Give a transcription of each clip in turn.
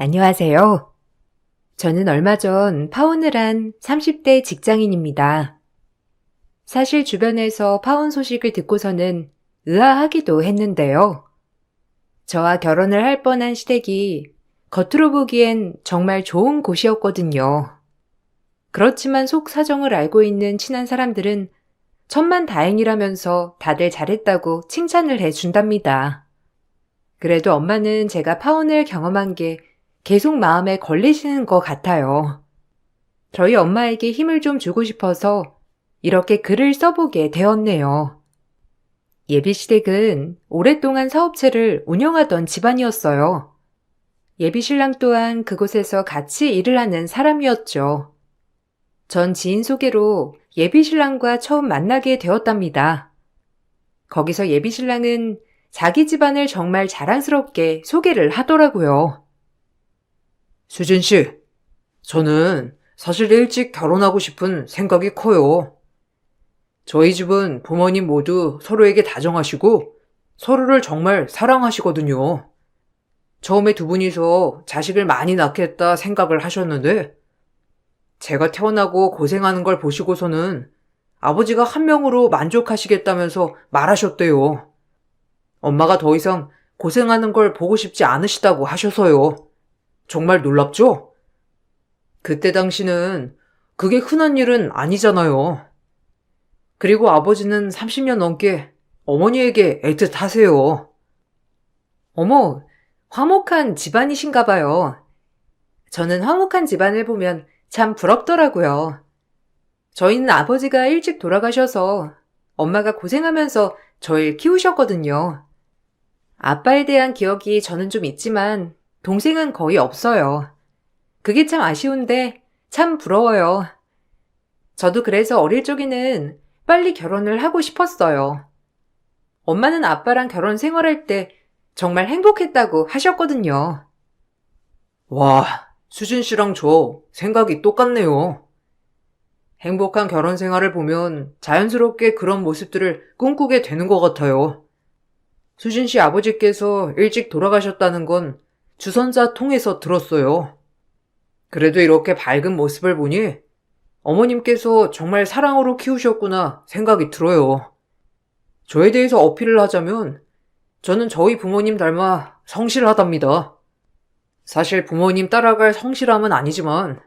안녕하세요. 저는 얼마 전 파혼을 한 30대 직장인입니다. 사실 주변에서 파혼 소식을 듣고서는 의아하기도 했는데요. 저와 결혼을 할 뻔한 시댁이 겉으로 보기엔 정말 좋은 곳이었거든요. 그렇지만 속 사정을 알고 있는 친한 사람들은 천만다행이라면서 다들 잘했다고 칭찬을 해준답니다. 그래도 엄마는 제가 파혼을 경험한 게 계속 마음에 걸리시는 것 같아요. 저희 엄마에게 힘을 좀 주고 싶어서 이렇게 글을 써보게 되었네요. 예비시댁은 오랫동안 사업체를 운영하던 집안이었어요. 예비신랑 또한 그곳에서 같이 일을 하는 사람이었죠. 전 지인 소개로 예비신랑과 처음 만나게 되었답니다. 거기서 예비신랑은 자기 집안을 정말 자랑스럽게 소개를 하더라고요. 수진 씨, 저는 사실 일찍 결혼하고 싶은 생각이 커요. 저희 집은 부모님 모두 서로에게 다정하시고 서로를 정말 사랑하시거든요. 처음에 두 분이서 자식을 많이 낳겠다 생각을 하셨는데 제가 태어나고 고생하는 걸 보시고서는 아버지가 한 명으로 만족하시겠다면서 말하셨대요. 엄마가 더 이상 고생하는 걸 보고 싶지 않으시다고 하셔서요. 정말 놀랍죠? 그때 당시는 그게 흔한 일은 아니잖아요. 그리고 아버지는 30년 넘게 어머니에게 애틋하세요. 어머, 화목한 집안이신가 봐요. 저는 화목한 집안을 보면 참 부럽더라고요. 저희는 아버지가 일찍 돌아가셔서 엄마가 고생하면서 저를 키우셨거든요. 아빠에 대한 기억이 저는 좀 있지만 동생은 거의 없어요. 그게 참 아쉬운데 참 부러워요. 저도 그래서 어릴 적에는 빨리 결혼을 하고 싶었어요. 엄마는 아빠랑 결혼 생활할 때 정말 행복했다고 하셨거든요. 와, 수진 씨랑 저 생각이 똑같네요. 행복한 결혼 생활을 보면 자연스럽게 그런 모습들을 꿈꾸게 되는 것 같아요. 수진 씨 아버지께서 일찍 돌아가셨다는 건 주선자 통해서 들었어요. 그래도 이렇게 밝은 모습을 보니 어머님께서 정말 사랑으로 키우셨구나 생각이 들어요. 저에 대해서 어필을 하자면 저는 저희 부모님 닮아 성실하답니다. 사실 부모님 따라갈 성실함은 아니지만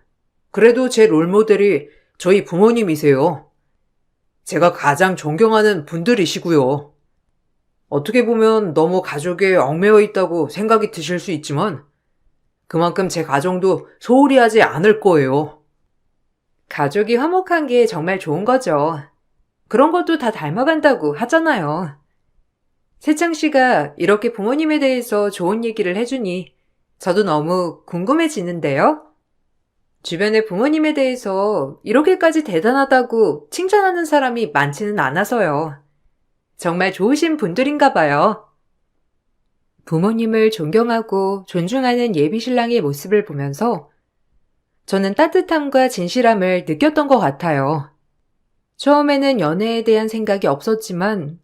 그래도 제 롤모델이 저희 부모님이세요. 제가 가장 존경하는 분들이시고요. 어떻게 보면 너무 가족에 얽매여 있다고 생각이 드실 수 있지만 그만큼 제 가정도 소홀히 하지 않을 거예요. 가족이 화목한 게 정말 좋은 거죠. 그런 것도 다 닮아간다고 하잖아요. 세창 씨가 이렇게 부모님에 대해서 좋은 얘기를 해주니 저도 너무 궁금해지는데요. 주변에 부모님에 대해서 이렇게까지 대단하다고 칭찬하는 사람이 많지는 않아서요. 정말 좋으신 분들인가 봐요. 부모님을 존경하고 존중하는 예비신랑의 모습을 보면서 저는 따뜻함과 진실함을 느꼈던 것 같아요. 처음에는 연애에 대한 생각이 없었지만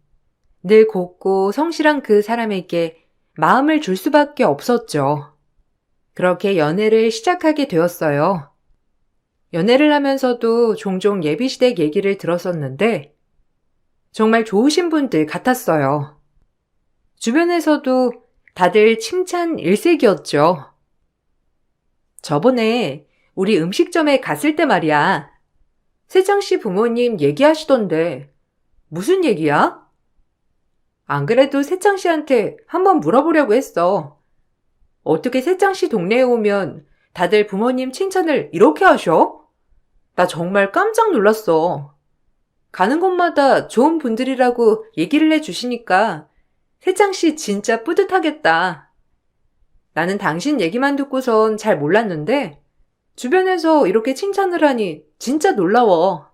늘 곱고 성실한 그 사람에게 마음을 줄 수밖에 없었죠. 그렇게 연애를 시작하게 되었어요. 연애를 하면서도 종종 예비시댁 얘기를 들었었는데 정말 좋으신 분들 같았어요. 주변에서도 다들 칭찬 일색이었죠. 저번에 우리 음식점에 갔을 때 말이야. 세정 씨 부모님 얘기하시던데 무슨 얘기야? 안 그래도 세창 씨한테 한번 물어보려고 했어. 어떻게 세창 씨 동네에 오면 다들 부모님 칭찬을 이렇게 하셔? 나 정말 깜짝 놀랐어. 가는 곳마다 좋은 분들이라고 얘기를 해주시니까 세창 씨 진짜 뿌듯하겠다. 나는 당신 얘기만 듣고선 잘 몰랐는데 주변에서 이렇게 칭찬을 하니 진짜 놀라워.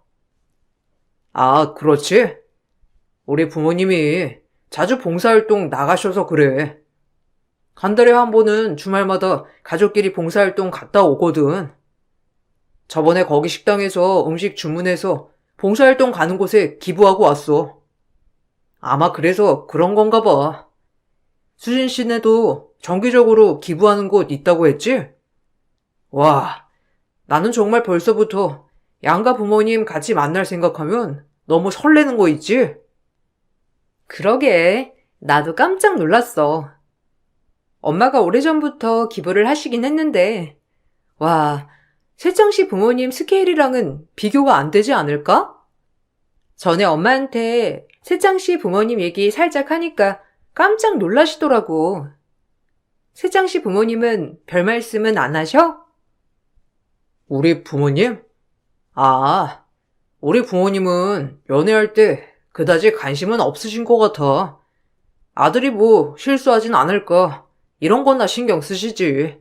아, 그렇지? 우리 부모님이 자주 봉사활동 나가셔서 그래. 한 달에 한 번은 주말마다 가족끼리 봉사활동 갔다 오거든. 저번에 거기 식당에서 음식 주문해서 봉사활동 가는 곳에 기부하고 왔어. 아마 그래서 그런 건가 봐. 수진 씨네도 정기적으로 기부하는 곳 있다고 했지? 와, 나는 정말 벌써부터 양가 부모님 같이 만날 생각하면 너무 설레는 거 있지? 그러게, 나도 깜짝 놀랐어. 엄마가 오래전부터 기부를 하시긴 했는데, 와, 세창씨 부모님 스케일이랑은 비교가 안 되지 않을까? 전에 엄마한테 세창씨 부모님 얘기 살짝 하니까 깜짝 놀라시더라고. 세창씨 부모님은 별 말씀은 안 하셔? 우리 부모님? 아, 우리 부모님은 연애할 때 그다지 관심은 없으신 것 같아. 아들이 뭐 실수하진 않을까. 이런 거나 신경 쓰시지.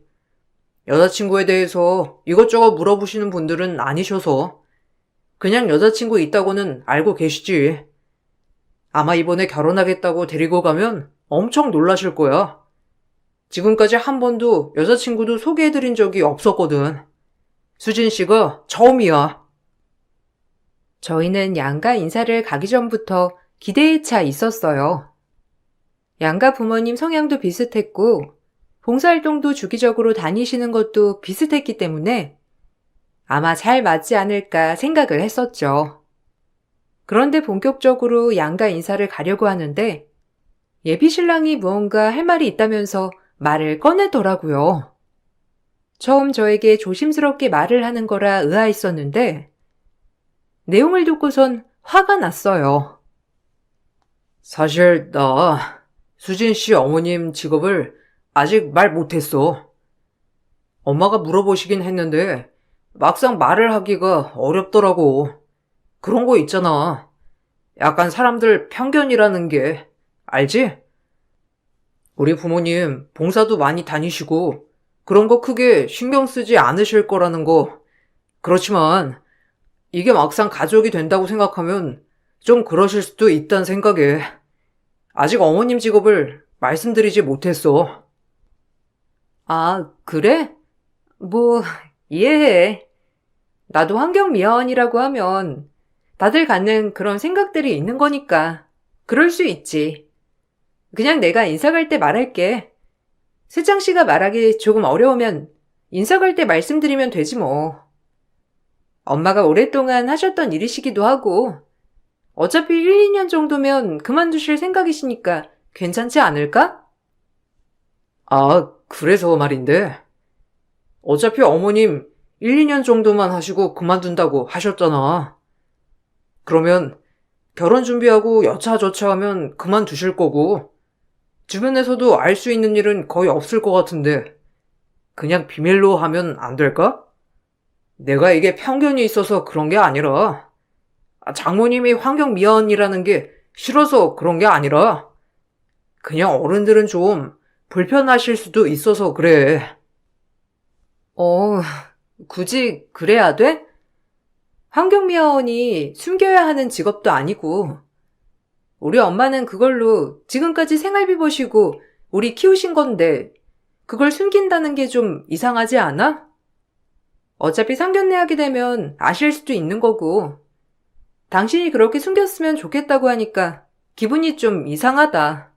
여자친구에 대해서 이것저것 물어보시는 분들은 아니셔서 그냥 여자친구 있다고는 알고 계시지. 아마 이번에 결혼하겠다고 데리고 가면 엄청 놀라실 거야. 지금까지 한 번도 여자친구도 소개해드린 적이 없었거든. 수진 씨가 처음이야. 저희는 양가 인사를 가기 전부터 기대에 차 있었어요. 양가 부모님 성향도 비슷했고, 봉사활동도 주기적으로 다니시는 것도 비슷했기 때문에 아마 잘 맞지 않을까 생각을 했었죠. 그런데 본격적으로 양가 인사를 가려고 하는데 예비 신랑이 무언가 할 말이 있다면서 말을 꺼내더라고요. 처음 저에게 조심스럽게 말을 하는 거라 의아했었는데 내용을 듣고선 화가 났어요. 사실 나 수진 씨 어머님 직업을 아직 말 못했어. 엄마가 물어보시긴 했는데 막상 말을 하기가 어렵더라고. 그런 거 있잖아. 약간 사람들 편견이라는 게 알지? 우리 부모님 봉사도 많이 다니시고 그런 거 크게 신경 쓰지 않으실 거라는 거. 그렇지만 이게 막상 가족이 된다고 생각하면 좀 그러실 수도 있다는 생각에 아직 어머님 직업을 말씀드리지 못했어. 아, 그래? 뭐, 이해해. 나도 환경미화원이라고 하면 다들 갖는 그런 생각들이 있는 거니까. 그럴 수 있지. 그냥 내가 인사 갈 때 말할게. 세창 씨가 말하기 조금 어려우면 인사 갈 때 말씀드리면 되지 뭐. 엄마가 오랫동안 하셨던 일이시기도 하고 어차피 1, 2년 정도면 그만두실 생각이시니까 괜찮지 않을까? 아, 그래서 말인데. 어차피 어머님 1, 2년 정도만 하시고 그만둔다고 하셨잖아. 그러면 결혼 준비하고 여차저차 하면 그만두실 거고, 주변에서도 알 수 있는 일은 거의 없을 것 같은데, 그냥 비밀로 하면 안 될까? 내가 이게 편견이 있어서 그런 게 아니라, 장모님이 환경미화원이라는 게 싫어서 그런 게 아니라, 그냥 어른들은 좀 불편하실 수도 있어서 그래. 굳이 그래야 돼? 환경미화원이 숨겨야 하는 직업도 아니고 우리 엄마는 그걸로 지금까지 생활비 버시고 우리 키우신 건데 그걸 숨긴다는 게 좀 이상하지 않아? 어차피 상견례 하게 되면 아실 수도 있는 거고 당신이 그렇게 숨겼으면 좋겠다고 하니까 기분이 좀 이상하다.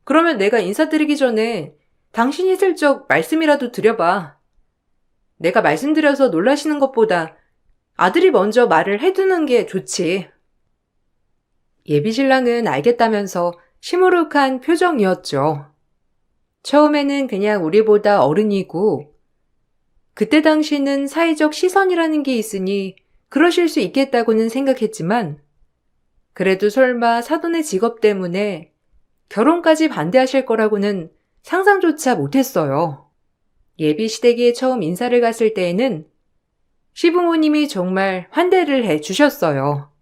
그러면 내가 인사드리기 전에 당신이 슬쩍 말씀이라도 드려봐. 내가 말씀드려서 놀라시는 것보다 아들이 먼저 말을 해두는 게 좋지. 예비신랑은 알겠다면서 시무룩한 표정이었죠. 처음에는 그냥 우리보다 어른이고 그때 당시는 사회적 시선이라는 게 있으니 그러실 수 있겠다고는 생각했지만 그래도 설마 사돈의 직업 때문에 결혼까지 반대하실 거라고는 상상조차 못했어요. 예비 시댁에 처음 인사를 갔을 때에는 시부모님이 정말 환대를 해 주셨어요.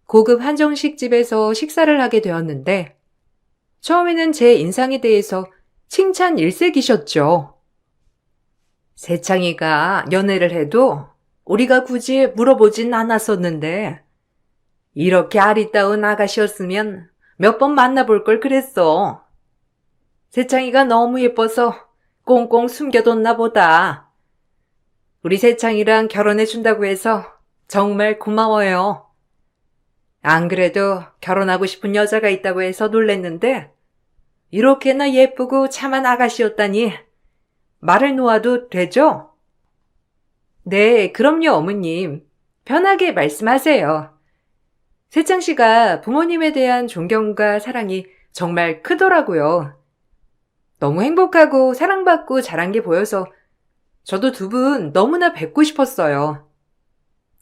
고급 한정식 집에서 식사를 하게 되었는데 처음에는 제 인상에 대해서 칭찬 일색이셨죠. 세창이가 연애를 해도 우리가 굳이 물어보진 않았었는데 이렇게 아리따운 아가씨였으면 몇 번 만나볼 걸 그랬어. 세창이가 너무 예뻐서 꽁꽁 숨겨뒀나 보다. 우리 세창이랑 결혼해준다고 해서 정말 고마워요. 안 그래도 결혼하고 싶은 여자가 있다고 해서 놀랬는데 이렇게나 예쁘고 참한 아가씨였다니. 말을 놓아도 되죠? 네, 그럼요, 어머님. 편하게 말씀하세요. 세창 씨가 부모님에 대한 존경과 사랑이 정말 크더라고요. 너무 행복하고 사랑받고 자란 게 보여서 저도 두 분 너무나 뵙고 싶었어요.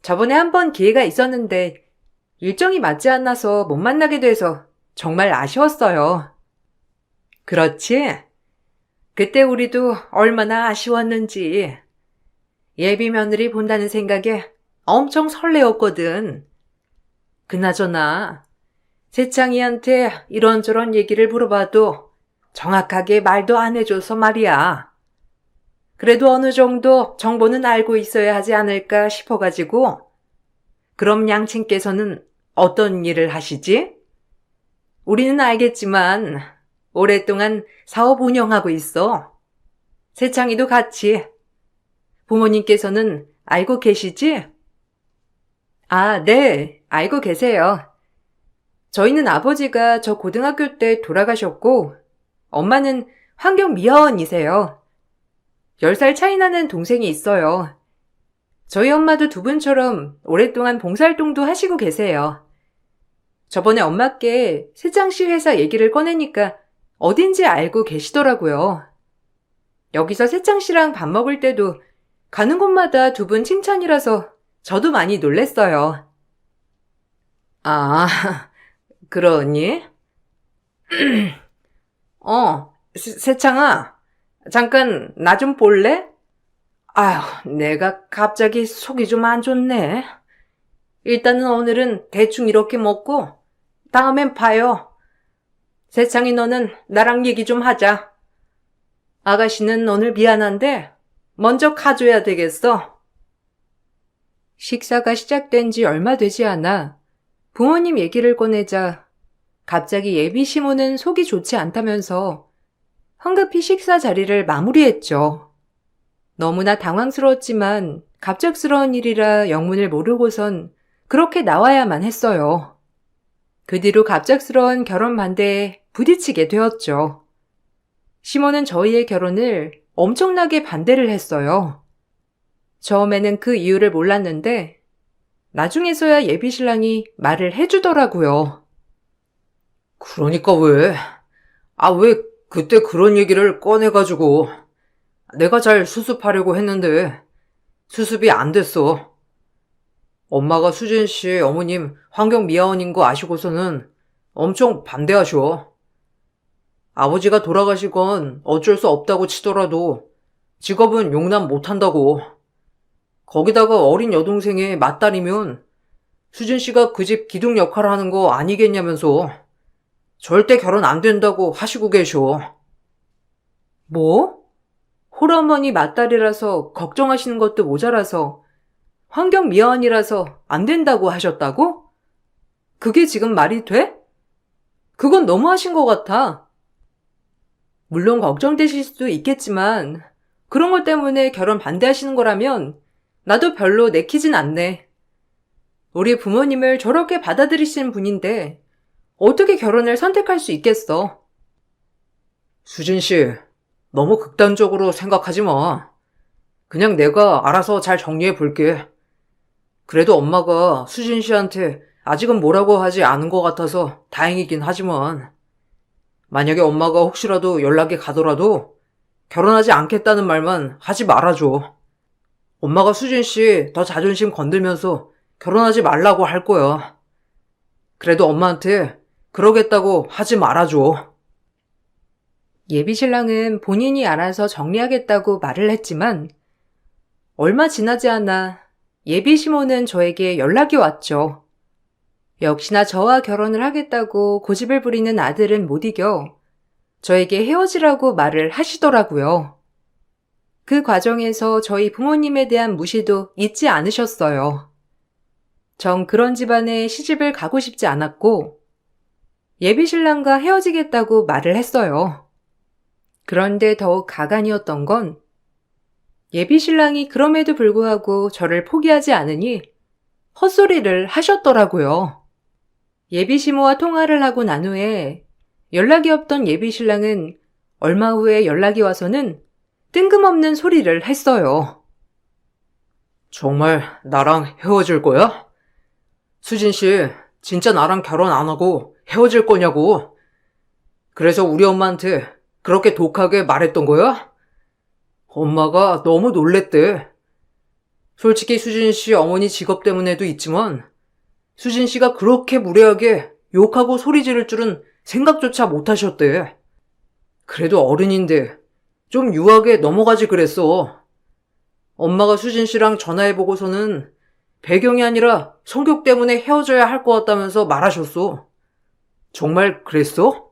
저번에 한 번 기회가 있었는데 일정이 맞지 않아서 못 만나게 돼서 정말 아쉬웠어요. 그렇지? 그때 우리도 얼마나 아쉬웠는지. 예비 며느리 본다는 생각에 엄청 설레었거든. 그나저나 세창이한테 이런저런 얘기를 물어봐도 정확하게 말도 안 해줘서 말이야. 그래도 어느 정도 정보는 알고 있어야 하지 않을까 싶어가지고. 그럼 양친께서는 어떤 일을 하시지? 우리는 알겠지만 오랫동안 사업 운영하고 있어. 세창이도 같이. 부모님께서는 알고 계시지? 아, 네, 알고 계세요. 저희는 아버지가 저 고등학교 때 돌아가셨고 엄마는 환경미화원이세요. 10살 차이 나는 동생이 있어요. 저희 엄마도 두 분처럼 오랫동안 봉사활동도 하시고 계세요. 저번에 엄마께 세창씨 회사 얘기를 꺼내니까 어딘지 알고 계시더라고요. 여기서 세창씨랑 밥 먹을 때도 가는 곳마다 두 분 칭찬이라서 저도 많이 놀랬어요. 아, 그러니? 세창아, 잠깐 나 좀 볼래? 아휴, 내가 갑자기 속이 좀 안 좋네. 일단은 오늘은 대충 이렇게 먹고 다음엔 봐요. 세창이 너는 나랑 얘기 좀 하자. 아가씨는 오늘 미안한데 먼저 가줘야 되겠어. 식사가 시작된 지 얼마 되지 않아 부모님 얘기를 꺼내자 갑자기 예비 시모는 속이 좋지 않다면서 황급히 식사 자리를 마무리했죠. 너무나 당황스러웠지만 갑작스러운 일이라 영문을 모르고선 그렇게 나와야만 했어요. 그 뒤로 갑작스러운 결혼 반대에 부딪히게 되었죠. 시모는 저희의 결혼을 엄청나게 반대를 했어요. 처음에는 그 이유를 몰랐는데 나중에서야 예비 신랑이 말을 해주더라고요. 그러니까 왜? 왜 그때 그런 얘기를 꺼내가지고. 내가 잘 수습하려고 했는데 수습이 안 됐어. 엄마가 수진 씨 어머님 환경미화원인 거 아시고서는 엄청 반대하셔. 아버지가 돌아가시건 어쩔 수 없다고 치더라도 직업은 용납 못한다고. 거기다가 어린 여동생의 맏딸이면 수진 씨가 그 집 기둥 역할을 하는 거 아니겠냐면서 절대 결혼 안 된다고 하시고 계셔. 뭐? 홀어머니 맏딸이라서 걱정하시는 것도 모자라서 환경미화원이라서 안 된다고 하셨다고? 그게 지금 말이 돼? 그건 너무하신 것 같아. 물론 걱정되실 수도 있겠지만 그런 것 때문에 결혼 반대하시는 거라면 나도 별로 내키진 않네. 우리 부모님을 저렇게 받아들이시는 분인데 어떻게 결혼을 선택할 수 있겠어? 수진 씨, 너무 극단적으로 생각하지 마. 그냥 내가 알아서 잘 정리해 볼게. 그래도 엄마가 수진 씨한테 아직은 뭐라고 하지 않은 것 같아서 다행이긴 하지만 만약에 엄마가 혹시라도 연락이 가더라도 결혼하지 않겠다는 말만 하지 말아줘. 엄마가 수진 씨 더 자존심 건들면서 결혼하지 말라고 할 거야. 그래도 엄마한테 그러겠다고 하지 말아줘. 예비 신랑은 본인이 알아서 정리하겠다고 말을 했지만 얼마 지나지 않아 예비 시모는 저에게 연락이 왔죠. 역시나 저와 결혼을 하겠다고 고집을 부리는 아들은 못 이겨 저에게 헤어지라고 말을 하시더라고요. 그 과정에서 저희 부모님에 대한 무시도 잊지 않으셨어요. 전 그런 집안에 시집을 가고 싶지 않았고 예비 신랑과 헤어지겠다고 말을 했어요. 그런데 더욱 가관이었던 건 예비 신랑이 그럼에도 불구하고 저를 포기하지 않으니 헛소리를 하셨더라고요. 예비 시모와 통화를 하고 난 후에 연락이 없던 예비 신랑은 얼마 후에 연락이 와서는 뜬금없는 소리를 했어요. 정말 나랑 헤어질 거야? 수진 씨, 진짜 나랑 결혼 안 하고 헤어질 거냐고. 그래서 우리 엄마한테 그렇게 독하게 말했던 거야? 엄마가 너무 놀랬대. 솔직히 수진 씨 어머니 직업 때문에도 있지만 수진 씨가 그렇게 무례하게 욕하고 소리 지를 줄은 생각조차 못 하셨대. 그래도 어른인데 좀 유하게 넘어가지 그랬어. 엄마가 수진 씨랑 전화해보고서는 배경이 아니라 성격 때문에 헤어져야 할 것 같다면서 말하셨어. 정말 그랬어?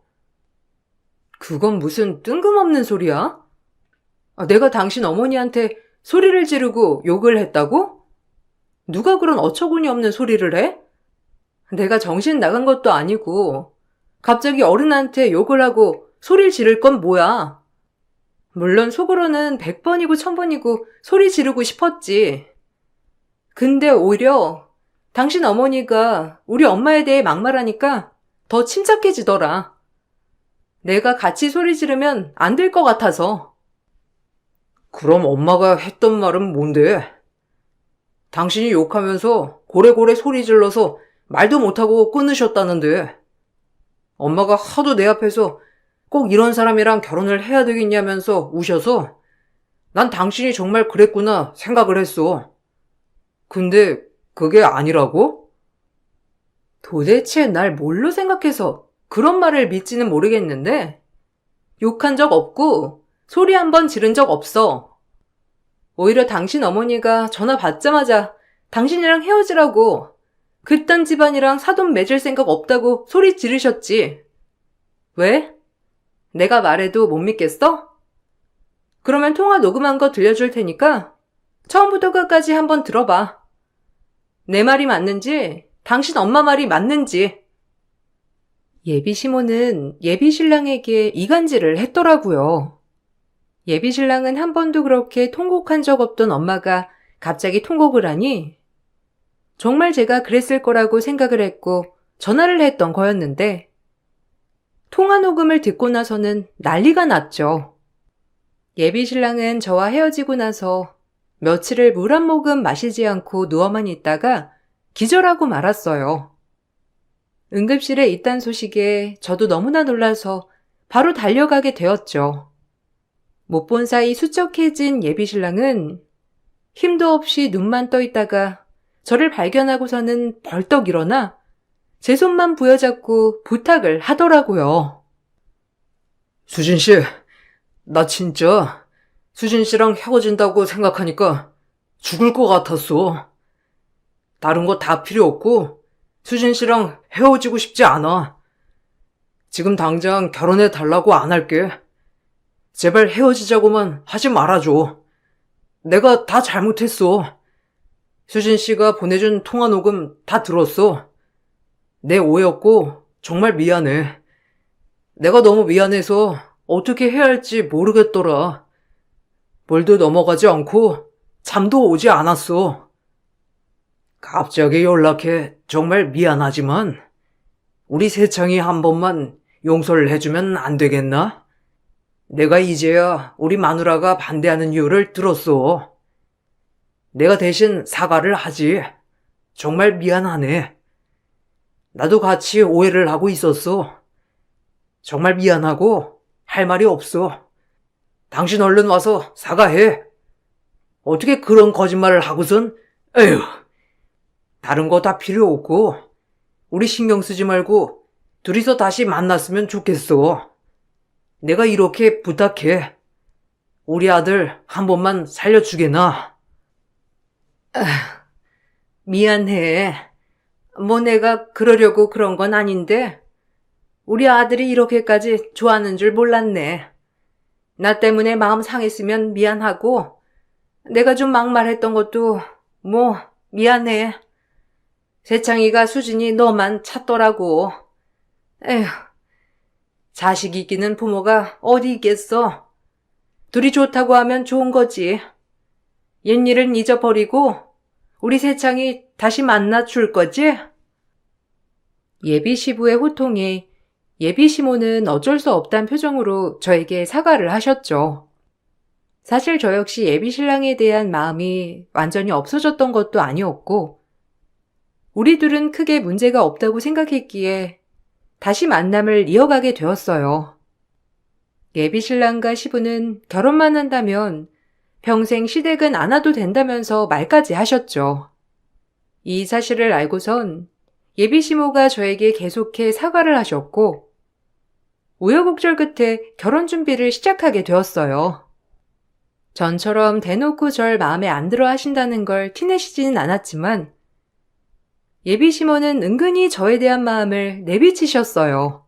그건 무슨 뜬금없는 소리야? 내가 당신 어머니한테 소리를 지르고 욕을 했다고? 누가 그런 어처구니 없는 소리를 해? 내가 정신 나간 것도 아니고 갑자기 어른한테 욕을 하고 소리를 지를 건 뭐야? 물론 속으로는 100번이고 1000번이고 소리 지르고 싶었지. 근데 오히려 당신 어머니가 우리 엄마에 대해 막말하니까 더 침착해지더라. 내가 같이 소리 지르면 안 될 것 같아서. 그럼 엄마가 했던 말은 뭔데? 당신이 욕하면서 고래고래 소리 질러서 말도 못하고 끊으셨다는데 엄마가 하도 내 앞에서 꼭 이런 사람이랑 결혼을 해야 되겠냐면서 우셔서 난 당신이 정말 그랬구나 생각을 했어. 근데 그게 아니라고? 도대체 날 뭘로 생각해서 그런 말을 믿지는 모르겠는데 욕한 적 없고 소리 한 번 지른 적 없어. 오히려 당신 어머니가 전화 받자마자 당신이랑 헤어지라고 그딴 집안이랑 사돈 맺을 생각 없다고 소리 지르셨지. 왜? 내가 말해도 못 믿겠어? 그러면 통화 녹음한 거 들려줄 테니까 처음부터 끝까지 한번 들어봐. 내 말이 맞는지 당신 엄마 말이 맞는지. 예비 시모는 예비 신랑에게 이간질을 했더라고요. 예비 신랑은 한 번도 그렇게 통곡한 적 없던 엄마가 갑자기 통곡을 하니 정말 제가 그랬을 거라고 생각을 했고 전화를 했던 거였는데 통화 녹음을 듣고 나서는 난리가 났죠. 예비 신랑은 저와 헤어지고 나서 며칠을 물 한 모금 마시지 않고 누워만 있다가 기절하고 말았어요. 응급실에 있다는 소식에 저도 너무나 놀라서 바로 달려가게 되었죠. 못 본 사이 수척해진 예비 신랑은 힘도 없이 눈만 떠 있다가 저를 발견하고서는 벌떡 일어나 제 손만 부여잡고 부탁을 하더라고요. 수진 씨, 나 진짜 수진 씨랑 헤어진다고 생각하니까 죽을 것 같았어. 다른 거 다 필요 없고 수진 씨랑 헤어지고 싶지 않아. 지금 당장 결혼해 달라고 안 할게. 제발 헤어지자고만 하지 말아줘. 내가 다 잘못했어. 수진 씨가 보내준 통화 녹음 다 들었어. 내 오해였고 정말 미안해. 내가 너무 미안해서 어떻게 해야 할지 모르겠더라. 물도 넘어가지 않고 잠도 오지 않았어. 갑자기 연락해 정말 미안하지만 우리 세창이 한 번만 용서를 해주면 안 되겠나? 내가 이제야 우리 마누라가 반대하는 이유를 들었어. 내가 대신 사과를 하지. 정말 미안하네. 나도 같이 오해를 하고 있었어. 정말 미안하고 할 말이 없어. 당신 얼른 와서 사과해. 어떻게 그런 거짓말을 하고선, 에휴. 다른 거 다 필요 없고 우리 신경 쓰지 말고 둘이서 다시 만났으면 좋겠어. 내가 이렇게 부탁해. 우리 아들 한 번만 살려주게나. 미안해. 뭐 내가 그러려고 그런 건 아닌데 우리 아들이 이렇게까지 좋아하는 줄 몰랐네. 나 때문에 마음 상했으면 미안하고 내가 좀 막말했던 것도 뭐 미안해. 세창이가 수진이 너만 찾더라고. 에휴, 자식 이기는 부모가 어디 있겠어. 둘이 좋다고 하면 좋은 거지. 옛일은 잊어버리고 우리 세창이 다시 만나 줄 거지? 예비 시부의 호통에 예비 시모는 어쩔 수 없단 표정으로 저에게 사과를 하셨죠. 사실 저 역시 예비 신랑에 대한 마음이 완전히 없어졌던 것도 아니었고, 우리 둘은 크게 문제가 없다고 생각했기에 다시 만남을 이어가게 되었어요. 예비 신랑과 시부는 결혼만 한다면 평생 시댁은 안 와도 된다면서 말까지 하셨죠. 이 사실을 알고선 예비 시모가 저에게 계속해 사과를 하셨고, 우여곡절 끝에 결혼 준비를 시작하게 되었어요. 전처럼 대놓고 절 마음에 안 들어 하신다는 걸 티내시지는 않았지만, 예비 시모는 은근히 저에 대한 마음을 내비치셨어요.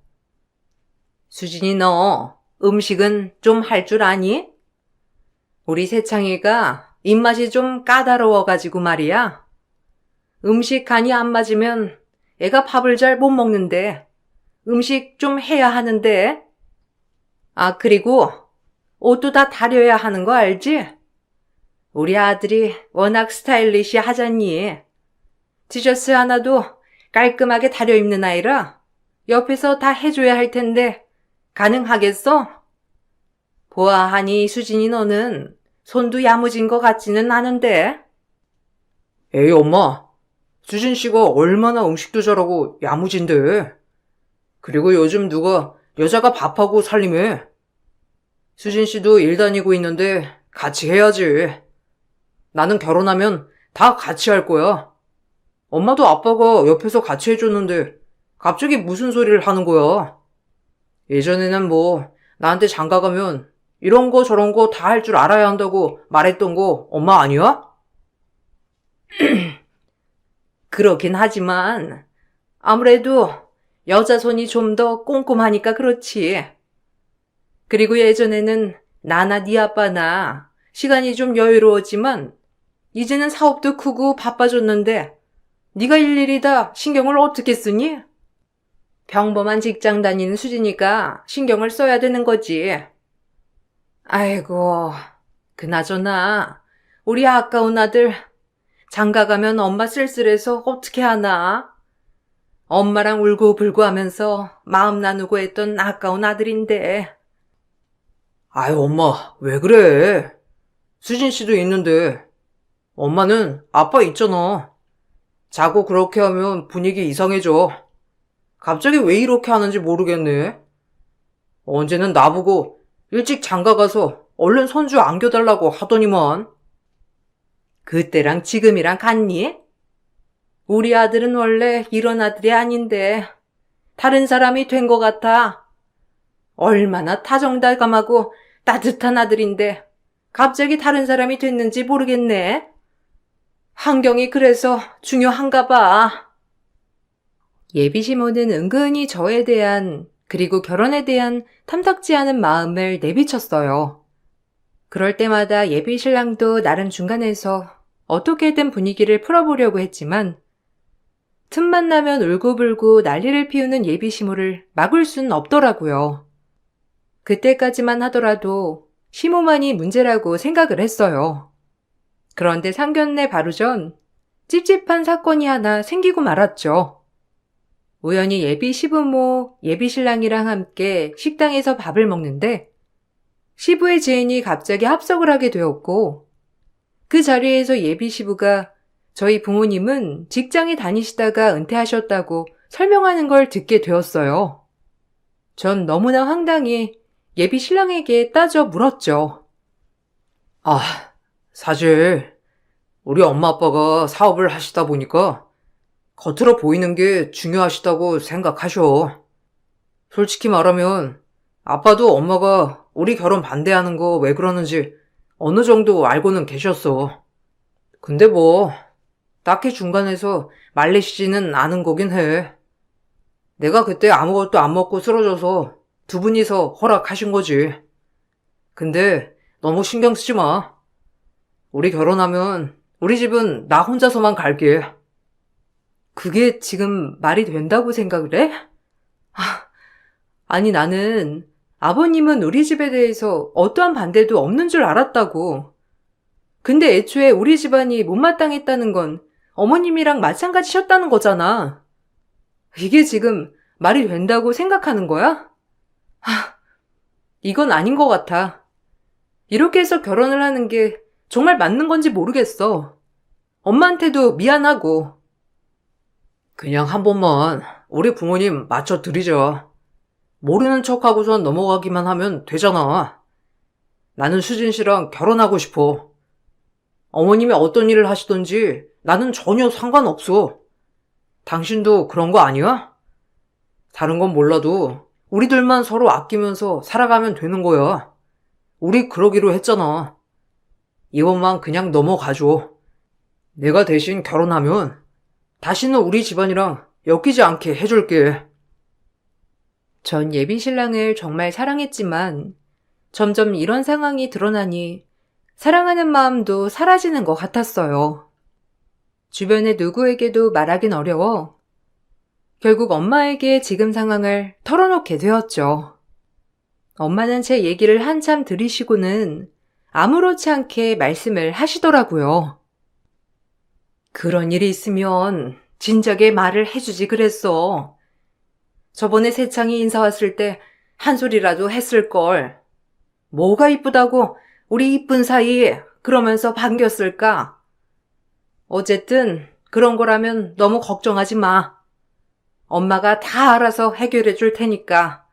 수진이 너 음식은 좀 할 줄 아니? 우리 세창이가 입맛이 좀 까다로워가지고 말이야. 음식 간이 안 맞으면 애가 밥을 잘 못 먹는데 음식 좀 해야 하는데. 아, 그리고 옷도 다 다려야 하는 거 알지? 우리 아들이 워낙 스타일리시 하잖니. 티셔츠 하나도 깔끔하게 다려 입는 아이라 옆에서 다 해줘야 할 텐데 가능하겠어? 보아하니 수진이 너는 손도 야무진 것 같지는 않은데. 에이, 엄마. 수진 씨가 얼마나 음식도 잘하고 야무진데. 그리고 요즘 누가 여자가 밥하고 살림해. 수진 씨도 일 다니고 있는데 같이 해야지. 나는 결혼하면 다 같이 할 거야. 엄마도 아빠가 옆에서 같이 해줬는데 갑자기 무슨 소리를 하는 거야. 예전에는 뭐 나한테 장가 가면 이런 거 저런 거 다 할 줄 알아야 한다고 말했던 거 엄마 아니야? 그렇긴 하지만 아무래도 여자 손이 좀 더 꼼꼼하니까 그렇지. 그리고 예전에는 나나 네 아빠나 시간이 좀 여유로웠지만 이제는 사업도 크고 바빠졌는데 네가 일일이 다 신경을 어떻게 쓰니? 평범한 직장 다니는 수지니까 신경을 써야 되는 거지. 아이고, 그나저나 우리 아까운 아들 장가 가면 엄마 쓸쓸해서 어떻게 하나? 엄마랑 울고불고 하면서 마음 나누고 했던 아까운 아들인데. 아유, 엄마, 왜 그래? 수진 씨도 있는데. 엄마는 아빠 있잖아. 자꾸 그렇게 하면 분위기 이상해져. 갑자기 왜 이렇게 하는지 모르겠네. 언제는 나보고 일찍 장가 가서 얼른 손주 안겨달라고 하더니만. 그때랑 지금이랑 같니? 우리 아들은 원래 이런 아들이 아닌데 다른 사람이 된 것 같아. 얼마나 다정다감하고 따뜻한 아들인데 갑자기 다른 사람이 됐는지 모르겠네. 환경이 그래서 중요한가 봐. 예비 시모는 은근히 저에 대한 그리고 결혼에 대한 탐탁지 않은 마음을 내비쳤어요. 그럴 때마다 예비 신랑도 나름 중간에서 어떻게든 분위기를 풀어보려고 했지만 틈만 나면 울고불고 난리를 피우는 예비 시모를 막을 순 없더라고요. 그때까지만 하더라도 시모만이 문제라고 생각을 했어요. 그런데 상견례 바로 전 찝찝한 사건이 하나 생기고 말았죠. 우연히 예비 시부모, 예비 신랑이랑 함께 식당에서 밥을 먹는데 시부의 지인이 갑자기 합석을 하게 되었고 그 자리에서 예비 시부가 저희 부모님은 직장에 다니시다가 은퇴하셨다고 설명하는 걸 듣게 되었어요. 전 너무나 황당히 예비 신랑에게 따져 물었죠. 아, 사실 우리 엄마 아빠가 사업을 하시다 보니까 겉으로 보이는 게 중요하시다고 생각하셔. 솔직히 말하면 아빠도 엄마가 우리 결혼 반대하는 거 왜 그러는지 어느 정도 알고는 계셨어. 근데 뭐 딱히 중간에서 말리시지는 않은 거긴 해. 내가 그때 아무것도 안 먹고 쓰러져서 두 분이서 허락하신 거지. 근데 너무 신경 쓰지 마. 우리 결혼하면 우리 집은 나 혼자서만 갈게. 그게 지금 말이 된다고 생각을 해? 아니 나는 아버님은 우리 집에 대해서 어떠한 반대도 없는 줄 알았다고. 근데 애초에 우리 집안이 못마땅했다는 건 어머님이랑 마찬가지셨다는 거잖아. 이게 지금 말이 된다고 생각하는 거야? 이건 아닌 것 같아. 이렇게 해서 결혼을 하는 게 정말 맞는 건지 모르겠어. 엄마한테도 미안하고. 그냥 한 번만 우리 부모님 맞춰드리자. 모르는 척하고선 넘어가기만 하면 되잖아. 나는 수진 씨랑 결혼하고 싶어. 어머님이 어떤 일을 하시던지 나는 전혀 상관없어. 당신도 그런 거 아니야? 다른 건 몰라도 우리들만 서로 아끼면서 살아가면 되는 거야. 우리 그러기로 했잖아. 이번만 그냥 넘어가줘. 내가 대신 결혼하면 다시는 우리 집안이랑 엮이지 않게 해줄게. 전 예비 신랑을 정말 사랑했지만 점점 이런 상황이 드러나니 사랑하는 마음도 사라지는 것 같았어요. 주변의 누구에게도 말하긴 어려워 결국 엄마에게 지금 상황을 털어놓게 되었죠. 엄마는 제 얘기를 한참 들으시고는 아무렇지 않게 말씀을 하시더라고요. 그런 일이 있으면 진작에 말을 해주지 그랬어. 저번에 세창이 인사 왔을 때 한 소리라도 했을걸. 뭐가 이쁘다고 우리 이쁜 사이 그러면서 반겼을까? 어쨌든 그런 거라면 너무 걱정하지 마. 엄마가 다 알아서 해결해 줄 테니까.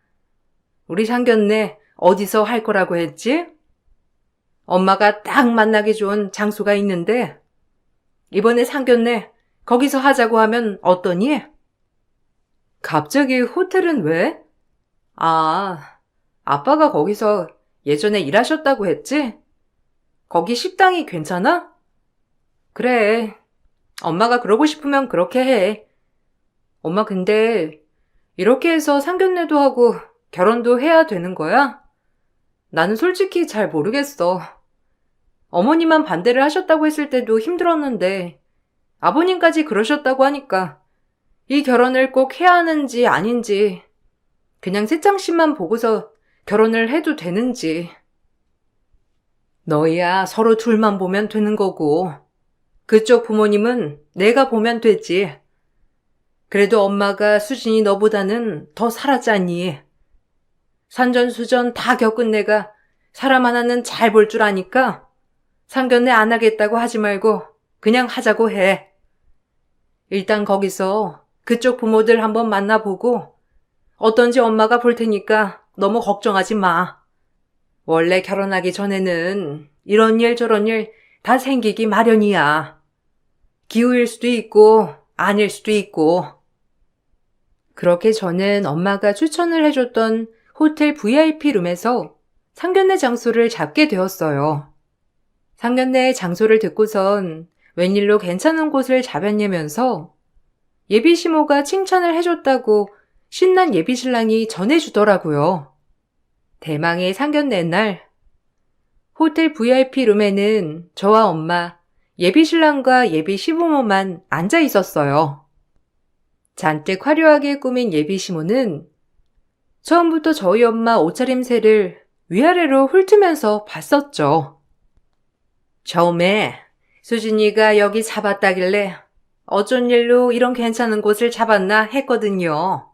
우리 상견례 어디서 할 거라고 했지? 엄마가 딱 만나기 좋은 장소가 있는데 이번에 상견례 거기서 하자고 하면 어떠니? 갑자기 호텔은 왜? 아빠가 거기서 예전에 일하셨다고 했지? 거기 식당이 괜찮아? 그래. 엄마가 그러고 싶으면 그렇게 해. 엄마 근데 이렇게 해서 상견례도 하고 결혼도 해야 되는 거야? 나는 솔직히 잘 모르겠어. 어머니만 반대를 하셨다고 했을 때도 힘들었는데 아버님까지 그러셨다고 하니까 이 결혼을 꼭 해야 하는지 아닌지 그냥 세창씨만 보고서 결혼을 해도 되는지. 너희야 서로 둘만 보면 되는 거고 그쪽 부모님은 내가 보면 되지. 그래도 엄마가 수진이 너보다는 더 살았잖니. 산전수전 다 겪은 내가 사람 하나는 잘 볼 줄 아니까 상견례 안 하겠다고 하지 말고 그냥 하자고 해. 일단 거기서 그쪽 부모들 한번 만나보고 어떤지 엄마가 볼 테니까 너무 걱정하지 마. 원래 결혼하기 전에는 이런 일 저런 일 다 생기기 마련이야. 기우일 수도 있고 아닐 수도 있고. 그렇게 저는 엄마가 추천을 해줬던 호텔 VIP 룸에서 상견례 장소를 잡게 되었어요. 상견례 장소를 듣고선 웬일로 괜찮은 곳을 잡았냐면서 예비시모가 칭찬을 해줬다고 신난 예비신랑이 전해주더라고요. 대망의 상견례 날 호텔 VIP 룸에는 저와 엄마, 예비신랑과 예비시부모만 앉아 있었어요. 잔뜩 화려하게 꾸민 예비시모는 처음부터 저희 엄마 옷차림새를 위아래로 훑으면서 봤었죠. 처음에 수진이가 여기 잡았다길래 어쩐 일로 이런 괜찮은 곳을 잡았나 했거든요.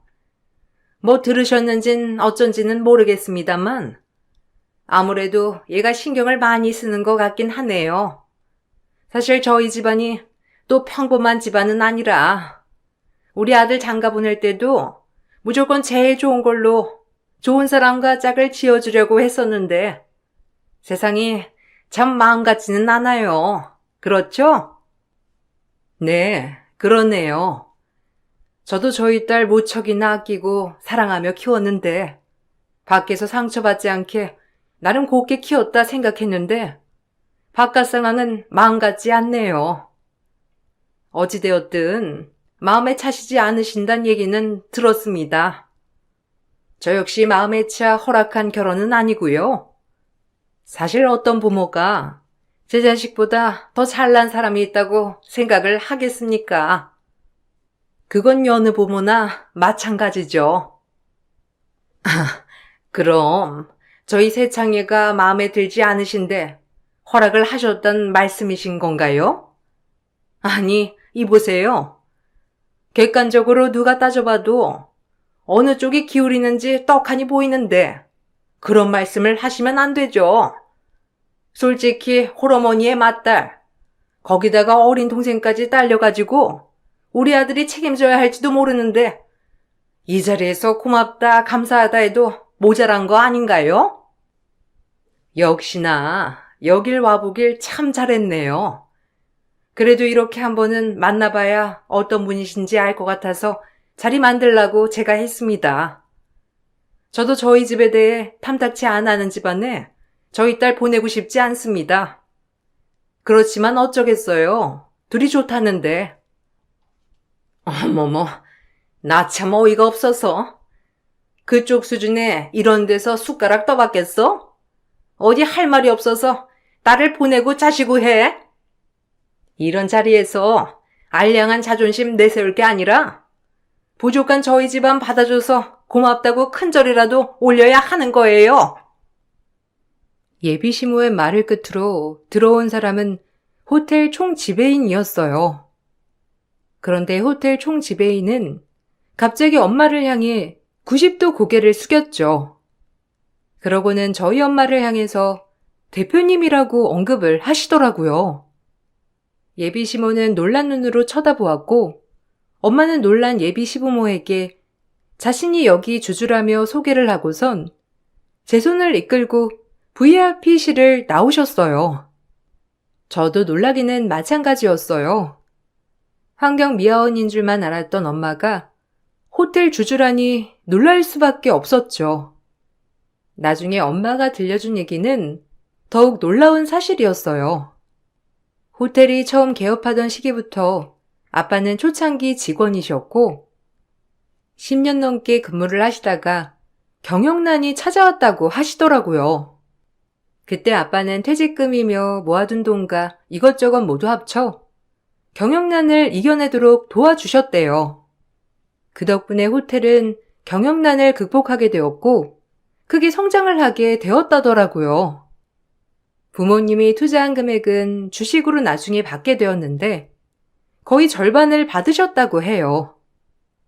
뭐 들으셨는진 어쩐지는 모르겠습니다만 아무래도 얘가 신경을 많이 쓰는 것 같긴 하네요. 사실 저희 집안이 또 평범한 집안은 아니라 우리 아들 장가 보낼 때도 무조건 제일 좋은 걸로 좋은 사람과 짝을 지어주려고 했었는데 세상이 참 마음 같지는 않아요. 그렇죠? 네, 그러네요. 저도 저희 딸 무척이나 아끼고 사랑하며 키웠는데 밖에서 상처받지 않게 나름 곱게 키웠다 생각했는데 바깥 상황은 마음 같지 않네요. 어찌되었든 마음에 차시지 않으신단 얘기는 들었습니다. 저 역시 마음에 차 허락한 결혼은 아니고요. 사실 어떤 부모가 제 자식보다 더 잘난 사람이 있다고 생각을 하겠습니까? 그건 여느 부모나 마찬가지죠. 그럼 저희 세창이가 마음에 들지 않으신데 허락을 하셨단 말씀이신 건가요? 아니, 이보세요. 객관적으로 누가 따져봐도 어느 쪽이 기울이는지 떡하니 보이는데 그런 말씀을 하시면 안 되죠. 솔직히 홀어머니의 맏딸, 거기다가 어린 동생까지 딸려가지고 우리 아들이 책임져야 할지도 모르는데 이 자리에서 고맙다 감사하다 해도 모자란 거 아닌가요? 역시나 여길 와보길 참 잘했네요. 그래도 이렇게 한 번은 만나봐야 어떤 분이신지 알 것 같아서 자리 만들라고 제가 했습니다. 저도 저희 집에 대해 탐탁치 않은 집안에 저희 딸 보내고 싶지 않습니다. 그렇지만 어쩌겠어요. 둘이 좋다는데. 어머머, 나 참 어이가 없어서. 그쪽 수준에 이런 데서 숟가락 떠받겠어? 어디 할 말이 없어서 딸을 보내고 자시고 해? 이런 자리에서 알량한 자존심 내세울 게 아니라 부족한 저희 집안 받아줘서 고맙다고 큰절이라도 올려야 하는 거예요. 예비 시모의 말을 끝으로 들어온 사람은 호텔 총지배인이었어요. 그런데 호텔 총지배인은 갑자기 엄마를 향해 90도 고개를 숙였죠. 그러고는 저희 엄마를 향해서 대표님이라고 언급을 하시더라고요. 예비 시모는 놀란 눈으로 쳐다보았고 엄마는 놀란 예비 시부모에게 자신이 여기 주주라며 소개를 하고선 제 손을 이끌고 VIP실을 나오셨어요. 저도 놀라기는 마찬가지였어요. 환경 미화원인 줄만 알았던 엄마가 호텔 주주라니 놀랄 수밖에 없었죠. 나중에 엄마가 들려준 얘기는 더욱 놀라운 사실이었어요. 호텔이 처음 개업하던 시기부터 아빠는 초창기 직원이셨고 10년 넘게 근무를 하시다가 경영난이 찾아왔다고 하시더라고요. 그때 아빠는 퇴직금이며 모아둔 돈과 이것저것 모두 합쳐 경영난을 이겨내도록 도와주셨대요. 그 덕분에 호텔은 경영난을 극복하게 되었고 크게 성장을 하게 되었다더라고요. 부모님이 투자한 금액은 주식으로 나중에 받게 되었는데 거의 절반을 받으셨다고 해요.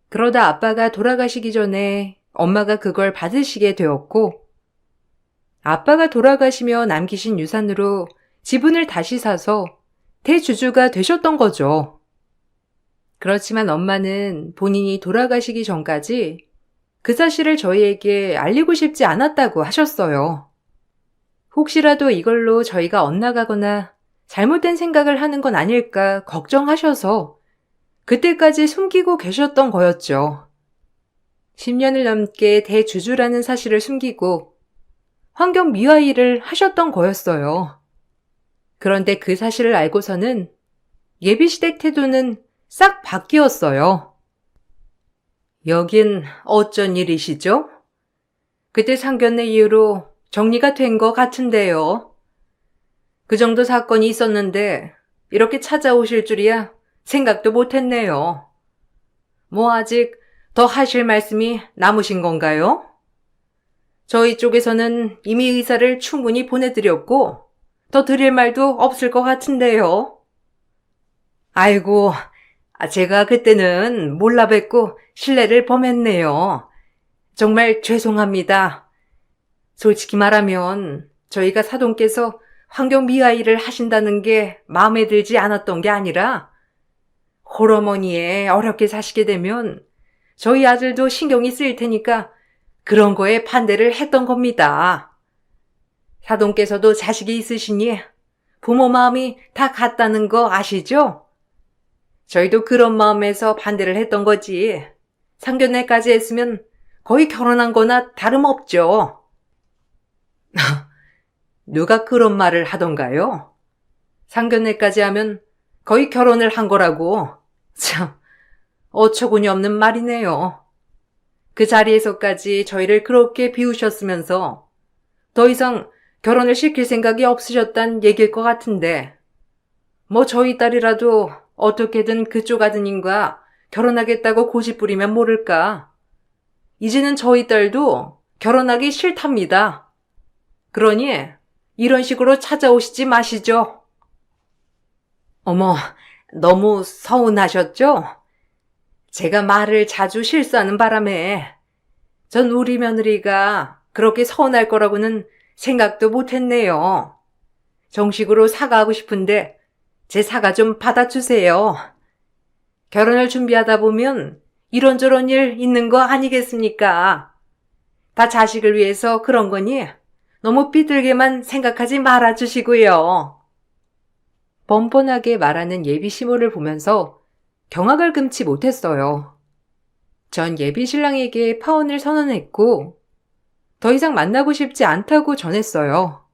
그러다 아빠가 돌아가시기 전에 엄마가 그걸 받으시게 되었고 아빠가 돌아가시며 남기신 유산으로 지분을 다시 사서 대주주가 되셨던 거죠. 그렇지만 엄마는 본인이 돌아가시기 전까지 그 사실을 저희에게 알리고 싶지 않았다고 하셨어요. 혹시라도 이걸로 저희가 엇나가거나 잘못된 생각을 하는 건 아닐까 걱정하셔서 그때까지 숨기고 계셨던 거였죠. 10년을 넘게 대주주라는 사실을 숨기고 환경 미화 일을 하셨던 거였어요. 그런데 그 사실을 알고서는 예비시댁 태도는 싹 바뀌었어요. 여긴 어쩐 일이시죠? 그때 상견례 이후로 정리가 된 것 같은데요. 그 정도 사건이 있었는데 이렇게 찾아오실 줄이야 생각도 못했네요. 뭐 아직 더 하실 말씀이 남으신 건가요? 저희 쪽에서는 이미 의사를 충분히 보내드렸고 더 드릴 말도 없을 것 같은데요. 아이고, 제가 그때는 몰라 뵙고 실례를 범했네요. 정말 죄송합니다. 솔직히 말하면 저희가 사돈께서 환경 미화 일을 하신다는 게 마음에 들지 않았던 게 아니라 홀어머니에 어렵게 사시게 되면 저희 아들도 신경이 쓰일 테니까 그런 거에 반대를 했던 겁니다. 사돈께서도 자식이 있으시니 부모 마음이 다 같다는 거 아시죠? 저희도 그런 마음에서 반대를 했던 거지. 상견례까지 했으면 거의 결혼한 거나 다름없죠. 누가 그런 말을 하던가요? 상견례까지 하면 거의 결혼을 한 거라고. 참, 어처구니 없는 말이네요. 그 자리에서까지 저희를 그렇게 비우셨으면서 더 이상 결혼을 시킬 생각이 없으셨단 얘기일 것 같은데 뭐 저희 딸이라도 어떻게든 그쪽 아드님과 결혼하겠다고 고집부리면 모를까. 이제는 저희 딸도 결혼하기 싫답니다. 그러니 이런 식으로 찾아오시지 마시죠. 어머, 너무 서운하셨죠? 제가 말을 자주 실수하는 바람에 전 우리 며느리가 그렇게 서운할 거라고는 생각도 못했네요. 정식으로 사과하고 싶은데 제 사과 좀 받아주세요. 결혼을 준비하다 보면 이런저런 일 있는 거 아니겠습니까? 다 자식을 위해서 그런 거니 너무 삐뚤게만 생각하지 말아주시고요. 뻔뻔하게 말하는 예비 시모를 보면서 경악을 금치 못했어요. 전 예비 신랑에게 파혼을 선언했고 더 이상 만나고 싶지 않다고 전했어요.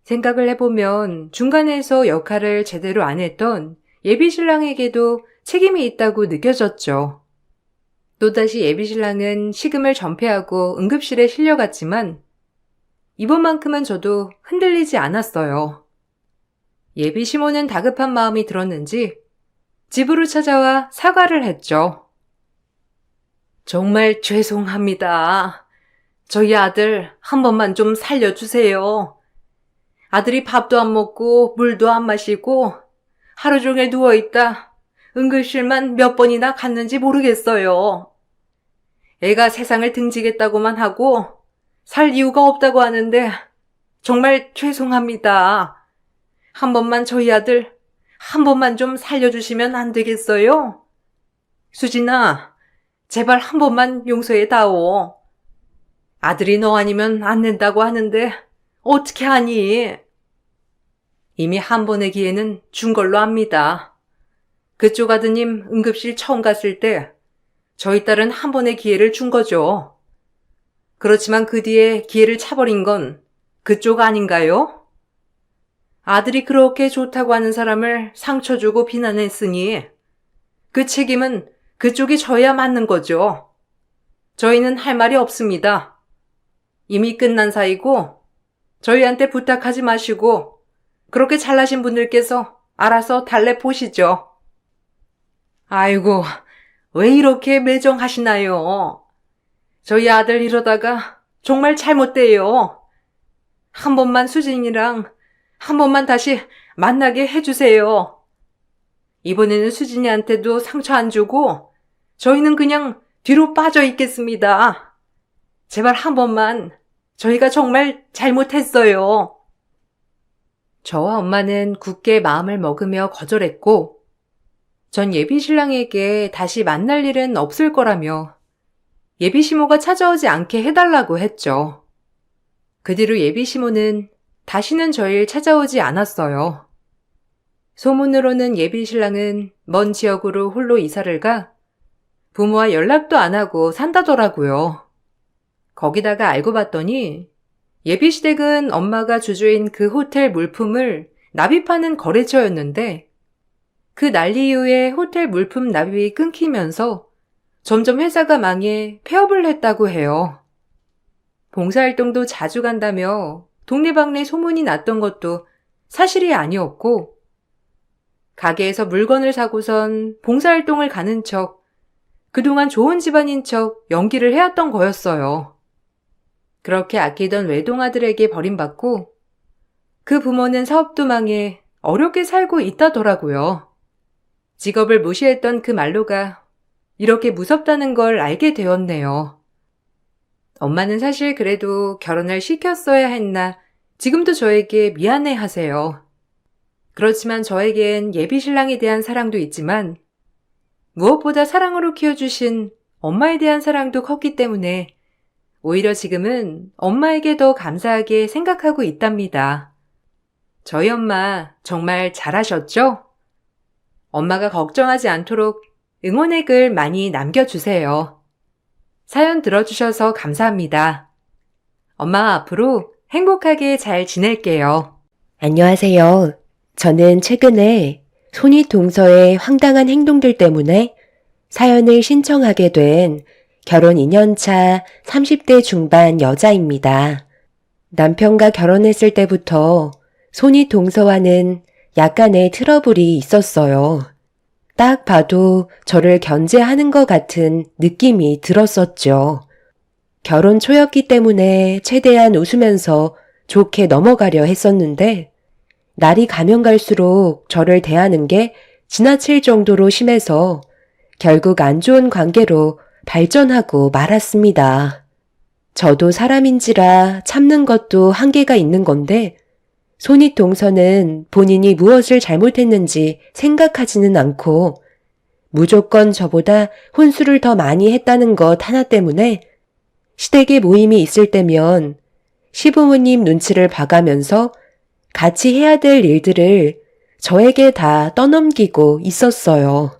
생각을 해보면 중간에서 역할을 제대로 안 했던 예비 신랑에게도 책임이 있다고 느껴졌죠. 또다시 예비 신랑은 식음을 전폐하고 응급실에 실려갔지만 이번만큼은 저도 흔들리지 않았어요. 예비 시모는 다급한 마음이 들었는지 집으로 찾아와 사과를 했죠. 정말 죄송합니다. 저희 아들 한 번만 좀 살려주세요. 아들이 밥도 안 먹고 물도 안 마시고 하루 종일 누워있다 응급실만 몇 번이나 갔는지 모르겠어요. 애가 세상을 등지겠다고만 하고 살 이유가 없다고 하는데 정말 죄송합니다. 한 번만 저희 아들 한 번만 좀 살려주시면 안 되겠어요? 수진아, 제발 한 번만 용서해다오. 아들이 너 아니면 안 된다고 하는데 어떻게 하니? 이미 한 번의 기회는 준 걸로 압니다. 그쪽 아드님 응급실 처음 갔을 때 저희 딸은 한 번의 기회를 준 거죠. 그렇지만 그 뒤에 기회를 차버린 건 그쪽 아닌가요? 아들이 그렇게 좋다고 하는 사람을 상처 주고 비난했으니 그 책임은 그쪽이 져야 맞는 거죠. 저희는 할 말이 없습니다. 이미 끝난 사이고 저희한테 부탁하지 마시고 그렇게 잘나신 분들께서 알아서 달래보시죠. 아이고, 왜 이렇게 매정하시나요? 저희 아들 이러다가 정말 잘못돼요. 한 번만 수진이랑 한 번만 다시 만나게 해주세요. 이번에는 수진이한테도 상처 안 주고 저희는 그냥 뒤로 빠져 있겠습니다. 제발 한 번만 저희가 정말 잘못했어요. 저와 엄마는 굳게 마음을 먹으며 거절했고 전 예비 신랑에게 다시 만날 일은 없을 거라며 예비 시모가 찾아오지 않게 해달라고 했죠. 그 뒤로 예비 시모는 다시는 저를 찾아오지 않았어요. 소문으로는 예비 신랑은 먼 지역으로 홀로 이사를 가 부모와 연락도 안 하고 산다더라고요. 거기다가 알고 봤더니 예비 시댁은 엄마가 주주인 그 호텔 물품을 납입하는 거래처였는데 그 난리 이후에 호텔 물품 납입이 끊기면서 점점 회사가 망해 폐업을 했다고 해요. 봉사활동도 자주 간다며 동네방네 소문이 났던 것도 사실이 아니었고 가게에서 물건을 사고선 봉사활동을 가는 척 그동안 좋은 집안인 척 연기를 해왔던 거였어요. 그렇게 아끼던 외동아들에게 버림받고 그 부모는 사업도 망해 어렵게 살고 있다더라고요. 직업을 무시했던 그 말로가 이렇게 무섭다는 걸 알게 되었네요. 엄마는 사실 그래도 결혼을 시켰어야 했나 지금도 저에게 미안해 하세요. 그렇지만 저에겐 예비 신랑에 대한 사랑도 있지만 무엇보다 사랑으로 키워주신 엄마에 대한 사랑도 컸기 때문에 오히려 지금은 엄마에게 더 감사하게 생각하고 있답니다. 저희 엄마 정말 잘하셨죠? 엄마가 걱정하지 않도록 응원의 글 많이 남겨주세요. 사연 들어주셔서 감사합니다. 엄마 앞으로 행복하게 잘 지낼게요. 안녕하세요. 저는 최근에 손이 동서의 황당한 행동들 때문에 사연을 신청하게 된 결혼 2년차 30대 중반 여자입니다. 남편과 결혼했을 때부터 손이 동서와는 약간의 트러블이 있었어요. 딱 봐도 저를 견제하는 것 같은 느낌이 들었었죠. 결혼 초였기 때문에 최대한 웃으면서 좋게 넘어가려 했었는데 날이 가면 갈수록 저를 대하는 게 지나칠 정도로 심해서 결국 안 좋은 관계로 발전하고 말았습니다. 저도 사람인지라 참는 것도 한계가 있는 건데 손윗동서는 본인이 무엇을 잘못했는지 생각하지는 않고 무조건 저보다 혼수를 더 많이 했다는 것 하나 때문에 시댁에 모임이 있을 때면 시부모님 눈치를 봐가면서 같이 해야 될 일들을 저에게 다 떠넘기고 있었어요.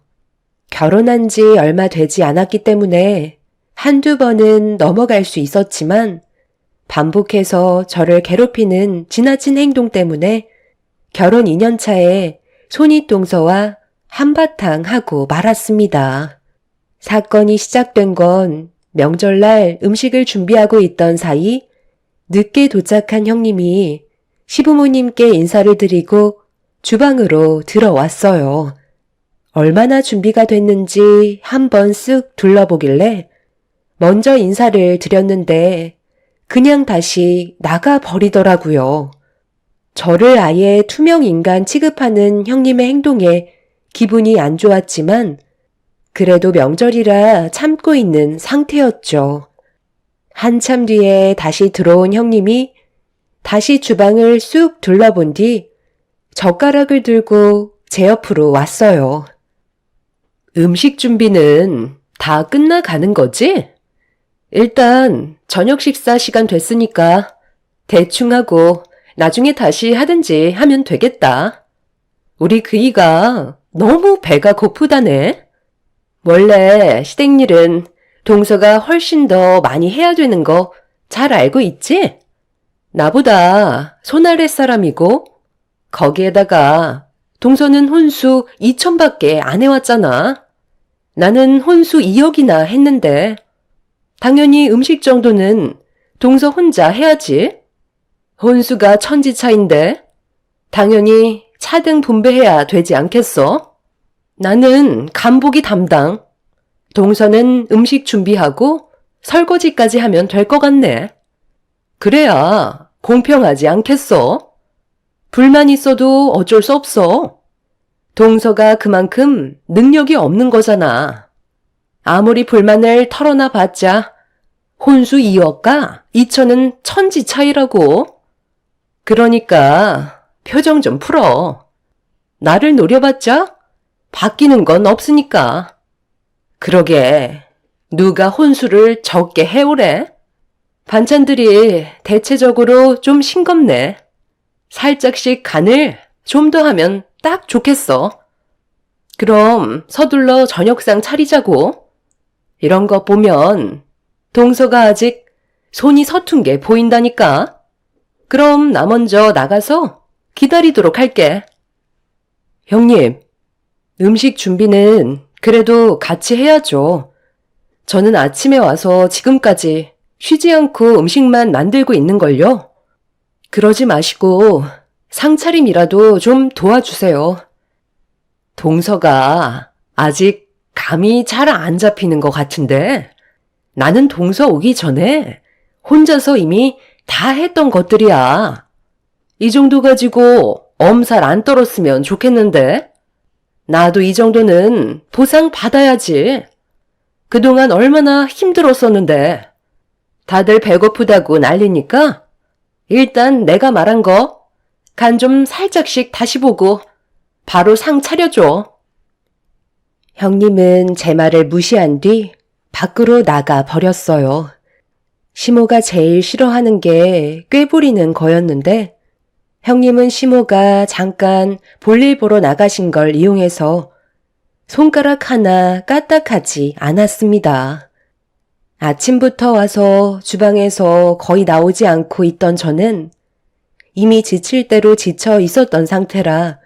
결혼한 지 얼마 되지 않았기 때문에 한두 번은 넘어갈 수 있었지만 반복해서 저를 괴롭히는 지나친 행동 때문에 결혼 2년 차에 손윗동서와 한바탕 하고 말았습니다. 사건이 시작된 건 명절날 음식을 준비하고 있던 사이 늦게 도착한 형님이 시부모님께 인사를 드리고 주방으로 들어왔어요. 얼마나 준비가 됐는지 한번 쓱 둘러보길래 먼저 인사를 드렸는데 그냥 다시 나가버리더라고요. 저를 아예 투명 인간 취급하는 형님의 행동에 기분이 안 좋았지만 그래도 명절이라 참고 있는 상태였죠. 한참 뒤에 다시 들어온 형님이 다시 주방을 쑥 둘러본 뒤 젓가락을 들고 제 옆으로 왔어요. 음식 준비는 다 끝나가는 거지? 일단 저녁 식사 시간 됐으니까 대충 하고 나중에 다시 하든지 하면 되겠다. 우리 그이가 너무 배가 고프다네. 원래 시댁일은 동서가 훨씬 더 많이 해야 되는 거 잘 알고 있지? 나보다 손 아래 사람이고 거기에다가 동서는 혼수 2천밖에 안 해왔잖아. 나는 혼수 2억이나 했는데 당연히 음식 정도는 동서 혼자 해야지. 혼수가 천지차인데 당연히 차등 분배해야 되지 않겠어? 나는 간보기 담당. 동서는 음식 준비하고 설거지까지 하면 될 것 같네. 그래야 공평하지 않겠어? 불만 있어도 어쩔 수 없어. 동서가 그만큼 능력이 없는 거잖아. 아무리 불만을 털어놔 봤자 혼수 2억과 2천은 천지 차이라고. 그러니까 표정 좀 풀어. 나를 노려봤자 바뀌는 건 없으니까. 그러게 누가 혼수를 적게 해오래? 반찬들이 대체적으로 좀 싱겁네. 살짝씩 간을 좀 더 하면 딱 좋겠어. 그럼 서둘러 저녁상 차리자고. 이런 거 보면 동서가 아직 손이 서툰 게 보인다니까. 그럼 나 먼저 나가서 기다리도록 할게. 형님, 음식 준비는 그래도 같이 해야죠. 저는 아침에 와서 지금까지 쉬지 않고 음식만 만들고 있는걸요. 그러지 마시고 상차림이라도 좀 도와주세요. 동서가 아직 감이 잘 안 잡히는 것 같은데 나는 동서 오기 전에 혼자서 이미 다 했던 것들이야. 이 정도 가지고 엄살 안 떨었으면 좋겠는데 나도 이 정도는 보상 받아야지. 그동안 얼마나 힘들었었는데 다들 배고프다고 난리니까 일단 내가 말한 거 간 좀 살짝씩 다시 보고 바로 상 차려줘. 형님은 제 말을 무시한 뒤 밖으로 나가 버렸어요. 시모가 제일 싫어하는 게 꾀부리는 거였는데 형님은 시모가 잠깐 볼일 보러 나가신 걸 이용해서 손가락 하나 까딱하지 않았습니다. 아침부터 와서 주방에서 거의 나오지 않고 있던 저는 이미 지칠 대로 지쳐 있었던 상태라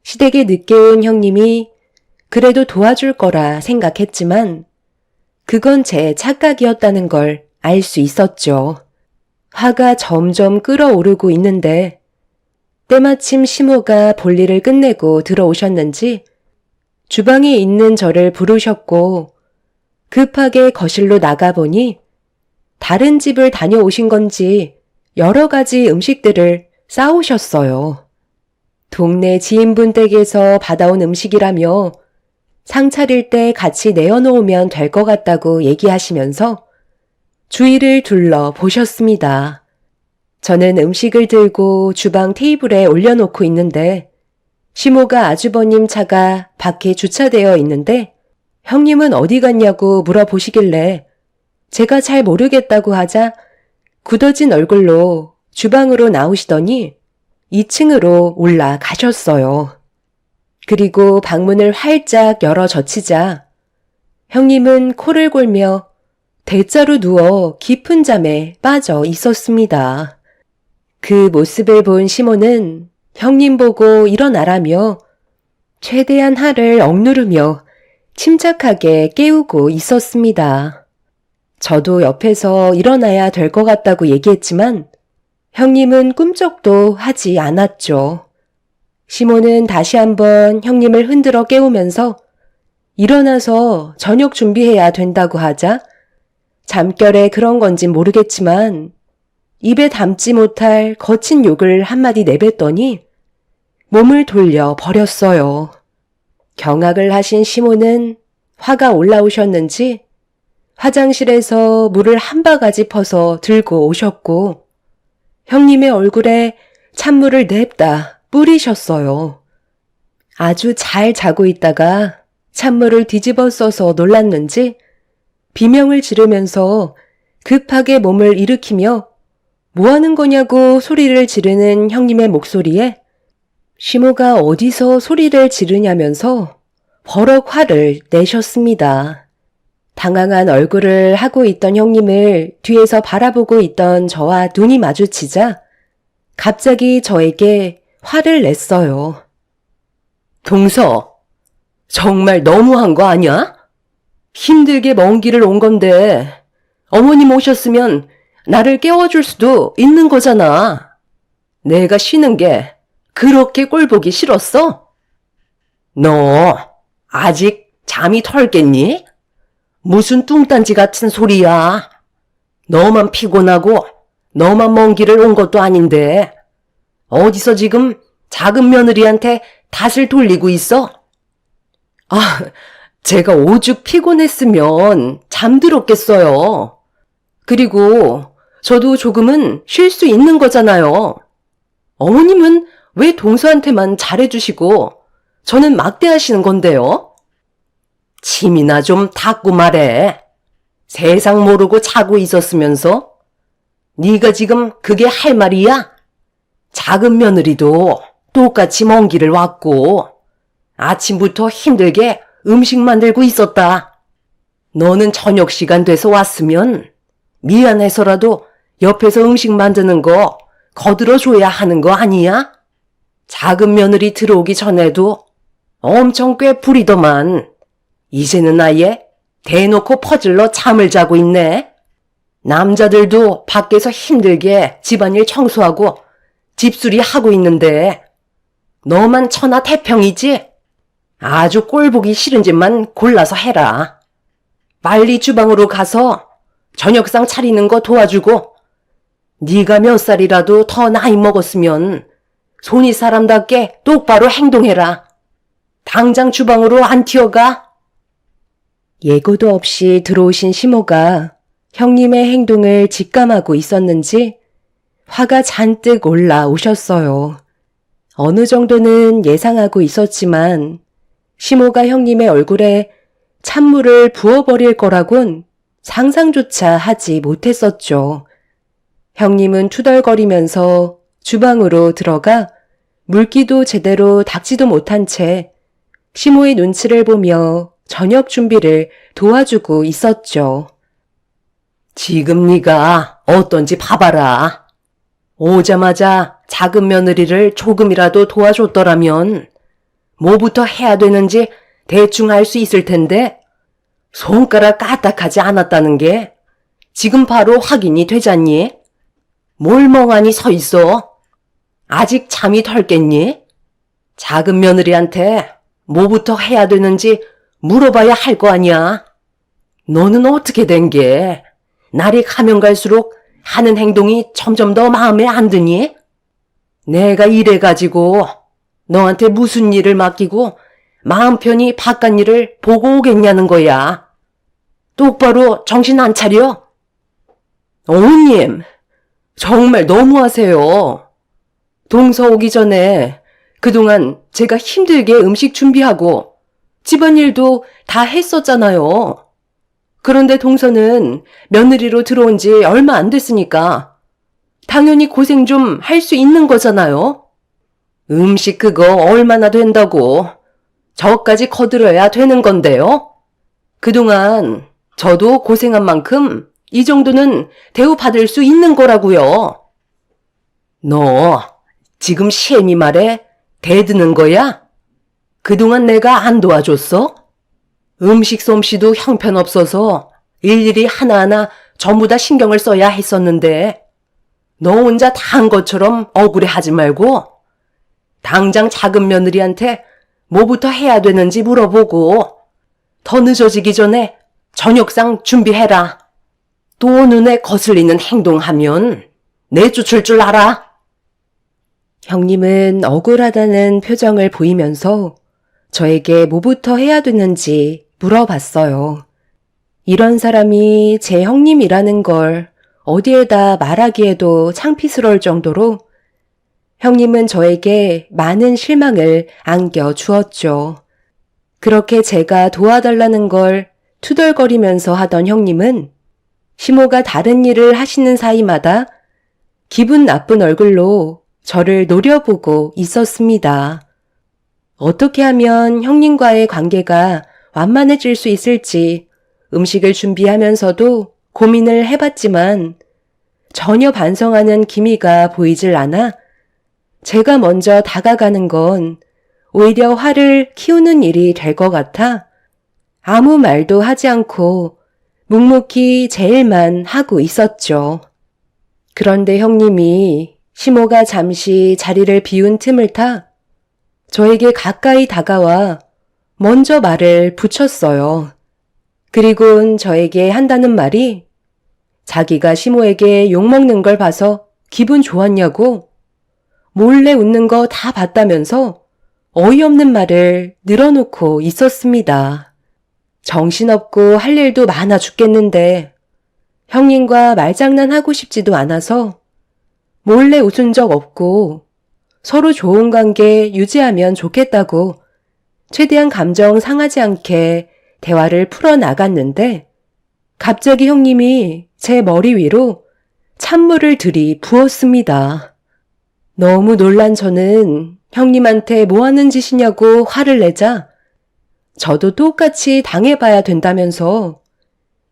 시댁에 늦게 온 형님이 그래도 도와줄 거라 생각했지만 그건 제 착각이었다는 걸 알 수 있었죠. 화가 점점 끓어오르고 있는데 때마침 시모가 볼일을 끝내고 들어오셨는지 주방에 있는 저를 부르셨고 급하게 거실로 나가보니 다른 집을 다녀오신 건지 여러 가지 음식들을 싸오셨어요. 동네 지인분 댁에서 받아온 음식이라며 상 차릴 때 같이 내어놓으면 될 것 같다고 얘기하시면서 주위를 둘러 보셨습니다. 저는 음식을 들고 주방 테이블에 올려놓고 있는데 시모가 아주버님 차가 밖에 주차되어 있는데 형님은 어디 갔냐고 물어보시길래 제가 잘 모르겠다고 하자 굳어진 얼굴로 주방으로 나오시더니 2층으로 올라가셨어요. 그리고 방문을 활짝 열어 젖히자 형님은 코를 골며 대자로 누워 깊은 잠에 빠져 있었습니다. 그 모습을 본 시모는 형님 보고 일어나라며 최대한 하를 억누르며 침착하게 깨우고 있었습니다. 저도 옆에서 일어나야 될 것 같다고 얘기했지만 형님은 꿈쩍도 하지 않았죠. 시모는 다시 한번 형님을 흔들어 깨우면서 일어나서 저녁 준비해야 된다고 하자 잠결에 그런 건진 모르겠지만 입에 담지 못할 거친 욕을 한마디 내뱉더니 몸을 돌려 버렸어요. 경악을 하신 시모는 화가 올라오셨는지 화장실에서 물을 한 바가지 퍼서 들고 오셨고 형님의 얼굴에 찬물을 냅다 뿌리셨어요. 아주 잘 자고 있다가 찬물을 뒤집어 써서 놀랐는지 비명을 지르면서 급하게 몸을 일으키며 뭐 하는 거냐고 소리를 지르는 형님의 목소리에 시모가 어디서 소리를 지르냐면서 버럭 화를 내셨습니다. 당황한 얼굴을 하고 있던 형님을 뒤에서 바라보고 있던 저와 눈이 마주치자 갑자기 저에게 화를 냈어요. 동서, 정말 너무한 거 아니야? 힘들게 먼 길을 온 건데 어머님 오셨으면 나를 깨워줄 수도 있는 거잖아. 내가 쉬는 게 그렇게 꼴보기 싫었어? 너 아직 잠이 털겠니? 무슨 뚱딴지 같은 소리야. 너만 피곤하고 너만 먼 길을 온 것도 아닌데 어디서 지금 작은 며느리한테 탓을 돌리고 있어? 아, 제가 오죽 피곤했으면 잠들었겠어요. 그리고 저도 조금은 쉴 수 있는 거잖아요. 어머님은 왜 동서한테만 잘해주시고 저는 막대하시는 건데요? 침이나 좀 닦고 말해. 세상 모르고 자고 있었으면서 네가 지금 그게 할 말이야? 작은 며느리도 똑같이 먼 길을 왔고 아침부터 힘들게 음식 만들고 있었다. 너는 저녁 시간 돼서 왔으면 미안해서라도 옆에서 음식 만드는 거 거들어줘야 하는 거 아니야? 작은 며느리 들어오기 전에도 엄청 꽤 부리더만 이제는 아예 대놓고 퍼질러 잠을 자고 있네. 남자들도 밖에서 힘들게 집안일 청소하고 집수리 하고 있는데 너만 천하태평이지? 아주 꼴보기 싫은 짓만 골라서 해라. 빨리 주방으로 가서 저녁상 차리는 거 도와주고 네가 몇 살이라도 더 나이 먹었으면 손이 사람답게 똑바로 행동해라. 당장 주방으로 안 튀어가? 예고도 없이 들어오신 시모가 형님의 행동을 직감하고 있었는지 화가 잔뜩 올라오셨어요. 어느 정도는 예상하고 있었지만 시모가 형님의 얼굴에 찬물을 부어버릴 거라곤 상상조차 하지 못했었죠. 형님은 투덜거리면서 주방으로 들어가 물기도 제대로 닦지도 못한 채 시모의 눈치를 보며 저녁 준비를 도와주고 있었죠. 지금 네가 어떤지 봐봐라. 오자마자 작은 며느리를 조금이라도 도와줬더라면 뭐부터 해야 되는지 대충 알 수 있을 텐데 손가락 까딱하지 않았다는 게 지금 바로 확인이 되잖니? 뭘 멍하니 서 있어? 아직 잠이 덜겠니? 작은 며느리한테 뭐부터 해야 되는지 물어봐야 할 거 아니야. 너는 어떻게 된 게 날이 가면 갈수록 하는 행동이 점점 더 마음에 안 드니? 내가 이래가지고 너한테 무슨 일을 맡기고 마음 편히 바깥 일을 보고 오겠냐는 거야. 똑바로 정신 안 차려? 어머님, 정말 너무하세요. 동서 오기 전에 그동안 제가 힘들게 음식 준비하고 집안일도 다 했었잖아요. 그런데 동서는 며느리로 들어온 지 얼마 안 됐으니까 당연히 고생 좀 할 수 있는 거잖아요. 음식 그거 얼마나 된다고 저까지 거들어야 되는 건데요. 그동안 저도 고생한 만큼 이 정도는 대우받을 수 있는 거라고요. 너 지금 시애미 말에 대드는 거야? 그동안 내가 안 도와줬어? 음식 솜씨도 형편없어서 일일이 하나하나 전부 다 신경을 써야 했었는데 너 혼자 다 한 것처럼 억울해하지 말고 당장 작은 며느리한테 뭐부터 해야 되는지 물어보고 더 늦어지기 전에 저녁상 준비해라. 또 눈에 거슬리는 행동하면 내쫓을 줄 알아. 형님은 억울하다는 표정을 보이면서 저에게 뭐부터 해야 되는지 물어봤어요. 이런 사람이 제 형님이라는 걸 어디에다 말하기에도 창피스러울 정도로 형님은 저에게 많은 실망을 안겨주었죠. 그렇게 제가 도와달라는 걸 투덜거리면서 하던 형님은 시모가 다른 일을 하시는 사이마다 기분 나쁜 얼굴로 저를 노려보고 있었습니다. 어떻게 하면 형님과의 관계가 완만해질 수 있을지 음식을 준비하면서도 고민을 해봤지만 전혀 반성하는 기미가 보이질 않아 제가 먼저 다가가는 건 오히려 화를 키우는 일이 될 것 같아 아무 말도 하지 않고 묵묵히 제 일만 하고 있었죠. 그런데 형님이 시모가 잠시 자리를 비운 틈을 타 저에게 가까이 다가와 먼저 말을 붙였어요. 그리곤 저에게 한다는 말이 자기가 시모에게 욕먹는 걸 봐서 기분 좋았냐고 몰래 웃는 거 다 봤다면서 어이없는 말을 늘어놓고 있었습니다. 정신없고 할 일도 많아 죽겠는데 형님과 말장난하고 싶지도 않아서 몰래 웃은 적 없고 서로 좋은 관계 유지하면 좋겠다고 최대한 감정 상하지 않게 대화를 풀어나갔는데 갑자기 형님이 제 머리 위로 찬물을 들이부었습니다. 너무 놀란 저는 형님한테 뭐 하는 짓이냐고 화를 내자 저도 똑같이 당해봐야 된다면서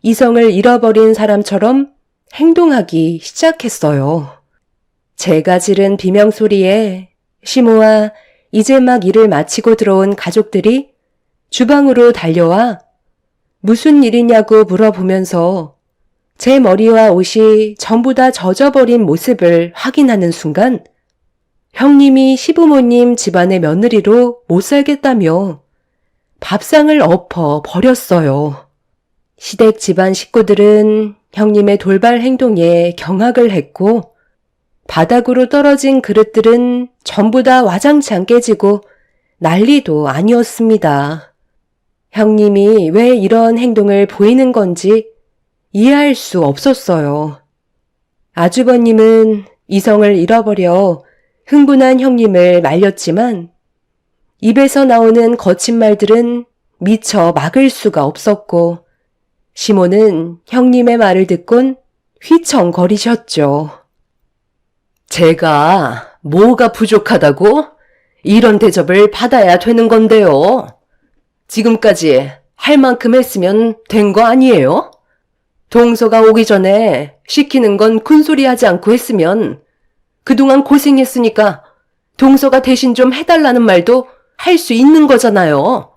이성을 잃어버린 사람처럼 행동하기 시작했어요. 제가 지른 비명소리에 시모와 이제 막 일을 마치고 들어온 가족들이 주방으로 달려와 무슨 일이냐고 물어보면서 제 머리와 옷이 전부 다 젖어버린 모습을 확인하는 순간 형님이 시부모님 집안의 며느리로 못 살겠다며 밥상을 엎어 버렸어요. 시댁 집안 식구들은 형님의 돌발 행동에 경악을 했고 바닥으로 떨어진 그릇들은 전부 다 와장창 깨지고 난리도 아니었습니다. 형님이 왜 이런 행동을 보이는 건지 이해할 수 없었어요. 아주버님은 이성을 잃어버려 흥분한 형님을 말렸지만 입에서 나오는 거친 말들은 미처 막을 수가 없었고 시모는 형님의 말을 듣곤 휘청거리셨죠. 제가 뭐가 부족하다고 이런 대접을 받아야 되는 건데요. 지금까지 할 만큼 했으면 된 거 아니에요? 동서가 오기 전에 시키는 건 큰소리 하지 않고 했으면 그동안 고생했으니까 동서가 대신 좀 해달라는 말도 할 수 있는 거잖아요.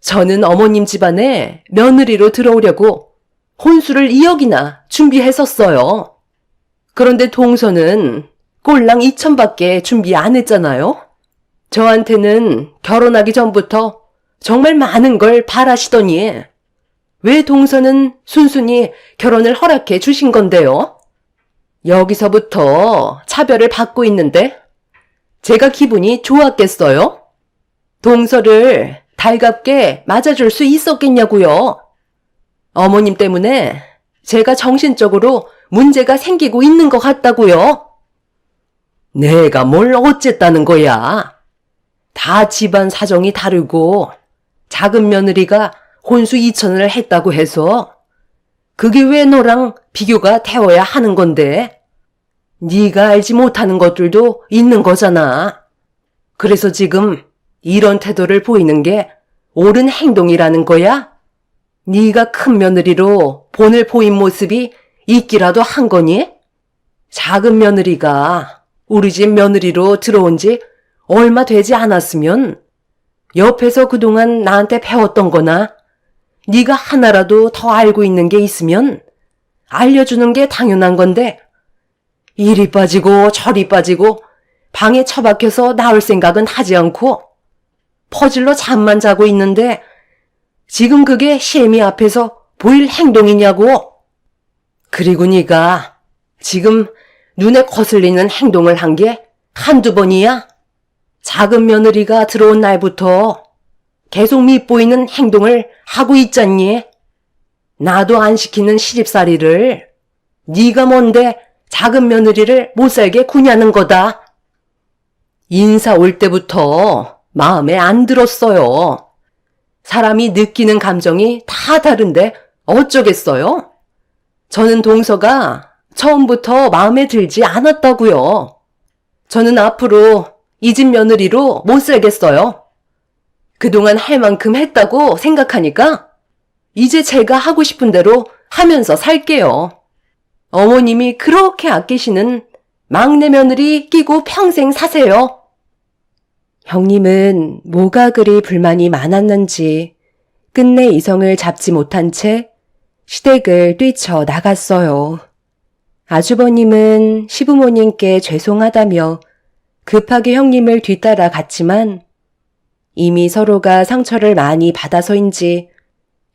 저는 어머님 집안에 며느리로 들어오려고 혼수를 2억이나 준비했었어요. 그런데 동서는 꼴랑 2천밖에 준비 안 했잖아요. 저한테는 결혼하기 전부터 정말 많은 걸 바라시더니 왜 동서는 순순히 결혼을 허락해 주신 건데요? 여기서부터 차별을 받고 있는데 제가 기분이 좋았겠어요? 동서를 달갑게 맞아줄 수 있었겠냐고요. 어머님 때문에 제가 정신적으로 문제가 생기고 있는 것 같다고요. 내가 뭘 어쨌다는 거야. 다 집안 사정이 다르고 작은 며느리가 혼수 2천을 했다고 해서 그게 왜 너랑 비교가 되어야 하는 건데? 네가 알지 못하는 것들도 있는 거잖아. 그래서 지금 이런 태도를 보이는 게 옳은 행동이라는 거야? 네가 큰 며느리로 본을 보인 모습이 있기라도 한 거니? 작은 며느리가 우리 집 며느리로 들어온 지 얼마 되지 않았으면 옆에서 그동안 나한테 배웠던 거나 네가 하나라도 더 알고 있는 게 있으면 알려주는 게 당연한 건데 이리 빠지고 저리 빠지고 방에 처박혀서 나올 생각은 하지 않고 퍼질러 잠만 자고 있는데 지금 그게 시애미 앞에서 보일 행동이냐고. 그리고 네가 지금 눈에 거슬리는 행동을 한 게 한두 번이야? 작은 며느리가 들어온 날부터 계속 밉보이는 행동을 하고 있잖니. 나도 안 시키는 시집살이를 네가 뭔데 작은 며느리를 못 살게 구냐는 거다. 인사 올 때부터 마음에 안 들었어요. 사람이 느끼는 감정이 다 다른데 어쩌겠어요? 저는 동서가 처음부터 마음에 들지 않았다고요. 저는 앞으로 이 집 며느리로 못 살겠어요. 그동안 할 만큼 했다고 생각하니까 이제 제가 하고 싶은 대로 하면서 살게요. 어머님이 그렇게 아끼시는 막내 며느리 끼고 평생 사세요. 형님은 뭐가 그리 불만이 많았는지 끝내 이성을 잡지 못한 채 시댁을 뛰쳐 나갔어요. 아주버님은 시부모님께 죄송하다며 급하게 형님을 뒤따라 갔지만 이미 서로가 상처를 많이 받아서인지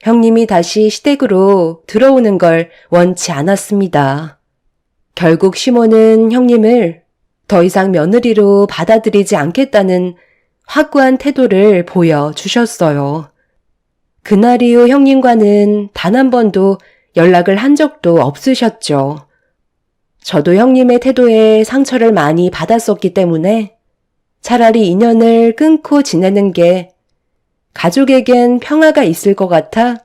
형님이 다시 시댁으로 들어오는 걸 원치 않았습니다. 결국 시모는 형님을 더 이상 며느리로 받아들이지 않겠다는 확고한 태도를 보여주셨어요. 그날 이후 형님과는 단 한 번도 연락을 한 적도 없으셨죠. 저도 형님의 태도에 상처를 많이 받았었기 때문에 차라리 인연을 끊고 지내는 게 가족에겐 평화가 있을 것 같아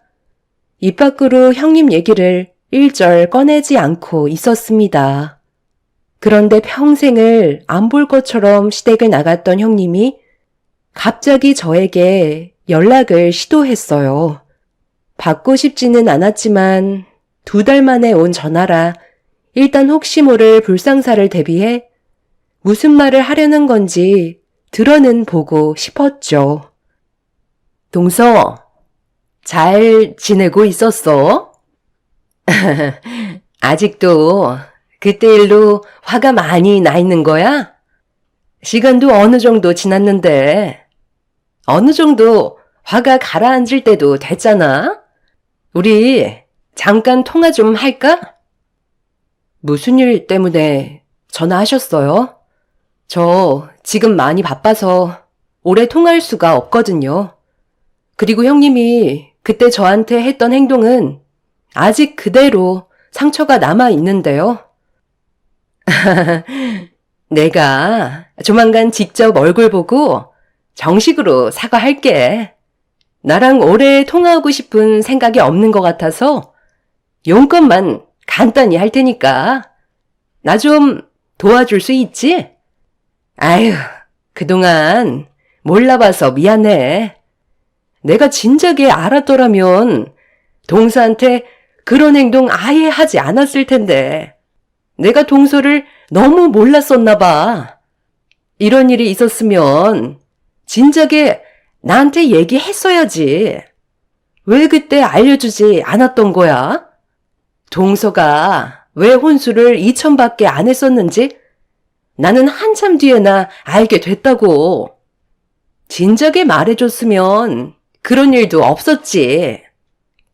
입 밖으로 형님 얘기를 일절 꺼내지 않고 있었습니다. 그런데 평생을 안 볼 것처럼 시댁을 나갔던 형님이 갑자기 저에게 연락을 시도했어요. 받고 싶지는 않았지만 2달 만에 온 전화라 일단 혹시 모를 불상사를 대비해 무슨 말을 하려는 건지 들어는 보고 싶었죠. 동서, 잘 지내고 있었어? 아직도 그때 일로 화가 많이 나 있는 거야? 시간도 어느 정도 지났는데 어느 정도 화가 가라앉을 때도 됐잖아? 우리 잠깐 통화 좀 할까? 무슨 일 때문에 전화하셨어요? 저 지금 많이 바빠서 오래 통화할 수가 없거든요. 그리고 형님이 그때 저한테 했던 행동은 아직 그대로 상처가 남아 있는데요. 내가 조만간 직접 얼굴 보고 정식으로 사과할게. 나랑 오래 통화하고 싶은 생각이 없는 것 같아서 용건만 간단히 할 테니까 나 좀 도와줄 수 있지? 아휴, 그동안 몰라봐서 미안해. 내가 진작에 알았더라면 동서한테 그런 행동 아예 하지 않았을 텐데 내가 동서를 너무 몰랐었나 봐. 이런 일이 있었으면 진작에 나한테 얘기했어야지. 왜 그때 알려주지 않았던 거야? 동서가 왜 혼수를 2천밖에 안 했었는지 나는 한참 뒤에나 알게 됐다고. 진작에 말해줬으면 그런 일도 없었지.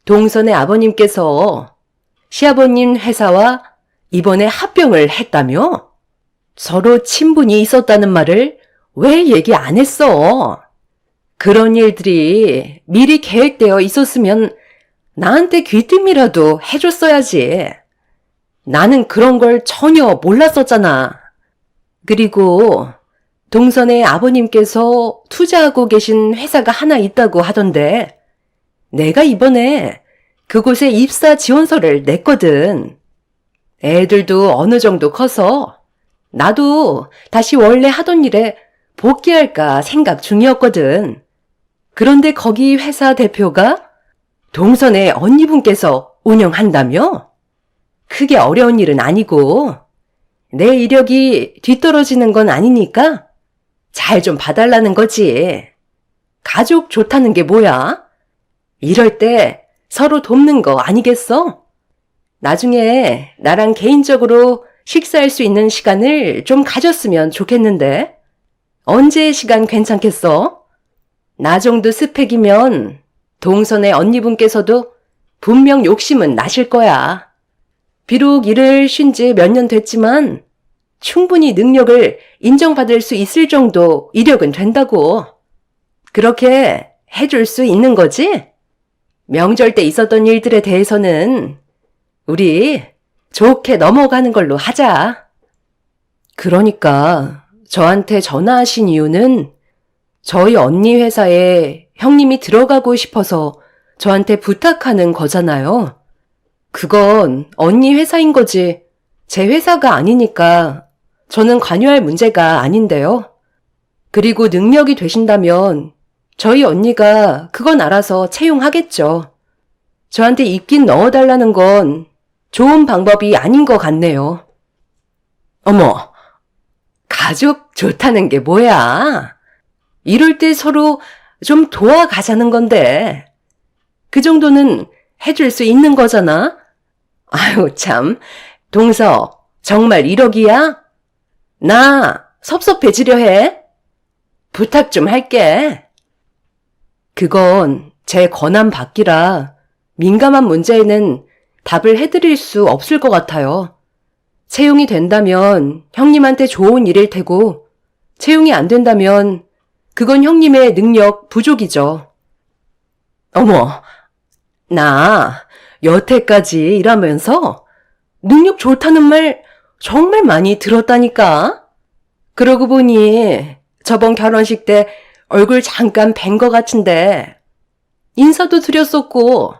동선의 아버님께서 시아버님 회사와 이번에 합병을 했다며? 서로 친분이 있었다는 말을 왜 얘기 안 했어? 그런 일들이 미리 계획되어 있었으면 나한테 귀띔이라도 해줬어야지. 나는 그런 걸 전혀 몰랐었잖아. 그리고 동선에 아버님께서 투자하고 계신 회사가 하나 있다고 하던데 내가 이번에 그곳에 입사 지원서를 냈거든. 애들도 어느 정도 커서 나도 다시 원래 하던 일에 복귀할까 생각 중이었거든. 그런데 거기 회사 대표가 동선의 언니분께서 운영한다며? 크게 어려운 일은 아니고 내 이력이 뒤떨어지는 건 아니니까 잘 좀 봐달라는 거지. 가족 좋다는 게 뭐야? 이럴 때 서로 돕는 거 아니겠어? 나중에 나랑 개인적으로 식사할 수 있는 시간을 좀 가졌으면 좋겠는데. 언제 시간 괜찮겠어? 나 정도 스펙이면 동선의 언니분께서도 분명 욕심은 나실 거야. 비록 일을 쉰 지 몇 년 됐지만 충분히 능력을 인정받을 수 있을 정도 이력은 된다고. 그렇게 해줄 수 있는 거지? 명절 때 있었던 일들에 대해서는 우리 좋게 넘어가는 걸로 하자. 그러니까 저한테 전화하신 이유는 저희 언니 회사에 형님이 들어가고 싶어서 저한테 부탁하는 거잖아요. 그건 언니 회사인 거지 제 회사가 아니니까 저는 관여할 문제가 아닌데요. 그리고 능력이 되신다면 저희 언니가 그건 알아서 채용하겠죠. 저한테 입긴 넣어달라는 건 좋은 방법이 아닌 것 같네요. 어머, 가족 좋다는 게 뭐야? 이럴 때 서로 좀 도와가자는 건데 그 정도는 해줄 수 있는 거잖아? 아유 참, 동서 정말 1억이야? 나 섭섭해지려 해? 부탁 좀 할게. 그건 제 권한 밖이라 민감한 문제에는 답을 해드릴 수 없을 것 같아요. 채용이 된다면 형님한테 좋은 일일 테고 채용이 안 된다면 그건 형님의 능력 부족이죠. 어머, 나 여태까지 일하면서 능력 좋다는 말 정말 많이 들었다니까. 그러고 보니 저번 결혼식 때 얼굴 잠깐 뵌 것 같은데 인사도 드렸었고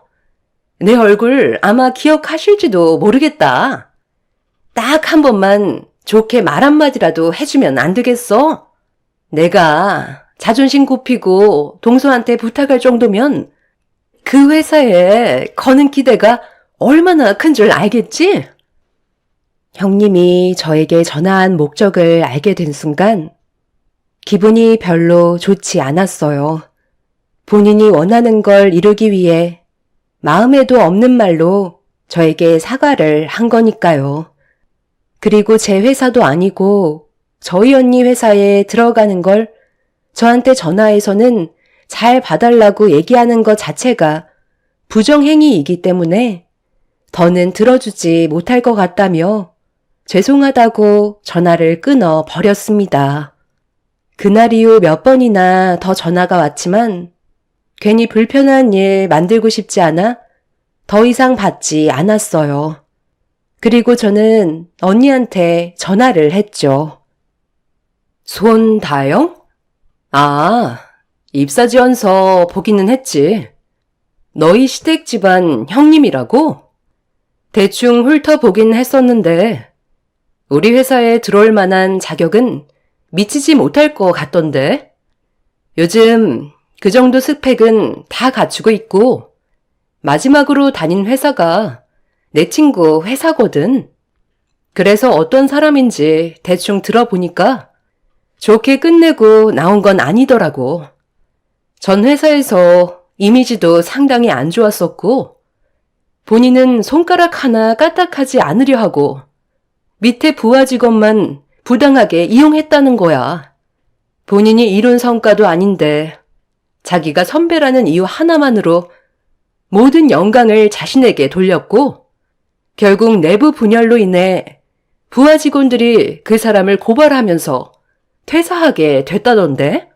내 얼굴 아마 기억하실지도 모르겠다. 딱 한 번만 좋게 말 한마디라도 해주면 안 되겠어? 내가 자존심 굽히고 동서한테 부탁할 정도면 그 회사에 거는 기대가 얼마나 큰 줄 알겠지? 형님이 저에게 전화한 목적을 알게 된 순간 기분이 별로 좋지 않았어요. 본인이 원하는 걸 이루기 위해 마음에도 없는 말로 저에게 사과를 한 거니까요. 그리고 제 회사도 아니고 저희 언니 회사에 들어가는 걸 저한테 전화해서는 잘 봐달라고 얘기하는 것 자체가 부정행위이기 때문에 더는 들어주지 못할 것 같다며 죄송하다고 전화를 끊어 버렸습니다. 그날 이후 몇 번이나 더 전화가 왔지만 괜히 불편한 일 만들고 싶지 않아 더 이상 받지 않았어요. 그리고 저는 언니한테 전화를 했죠. 손다영? 아, 입사지원서 보기는 했지. 너희 시댁 집안 형님이라고? 대충 훑어보긴 했었는데 우리 회사에 들어올 만한 자격은 미치지 못할 것 같던데. 요즘 그 정도 스펙은 다 갖추고 있고 마지막으로 다닌 회사가 내 친구 회사거든. 그래서 어떤 사람인지 대충 들어보니까 좋게 끝내고 나온 건 아니더라고. 전 회사에서 이미지도 상당히 안 좋았었고 본인은 손가락 하나 까딱하지 않으려 하고 밑에 부하 직원만 부당하게 이용했다는 거야. 본인이 이룬 성과도 아닌데 자기가 선배라는 이유 하나만으로 모든 영광을 자신에게 돌렸고 결국 내부 분열로 인해 부하 직원들이 그 사람을 고발하면서 퇴사하게 됐다던데.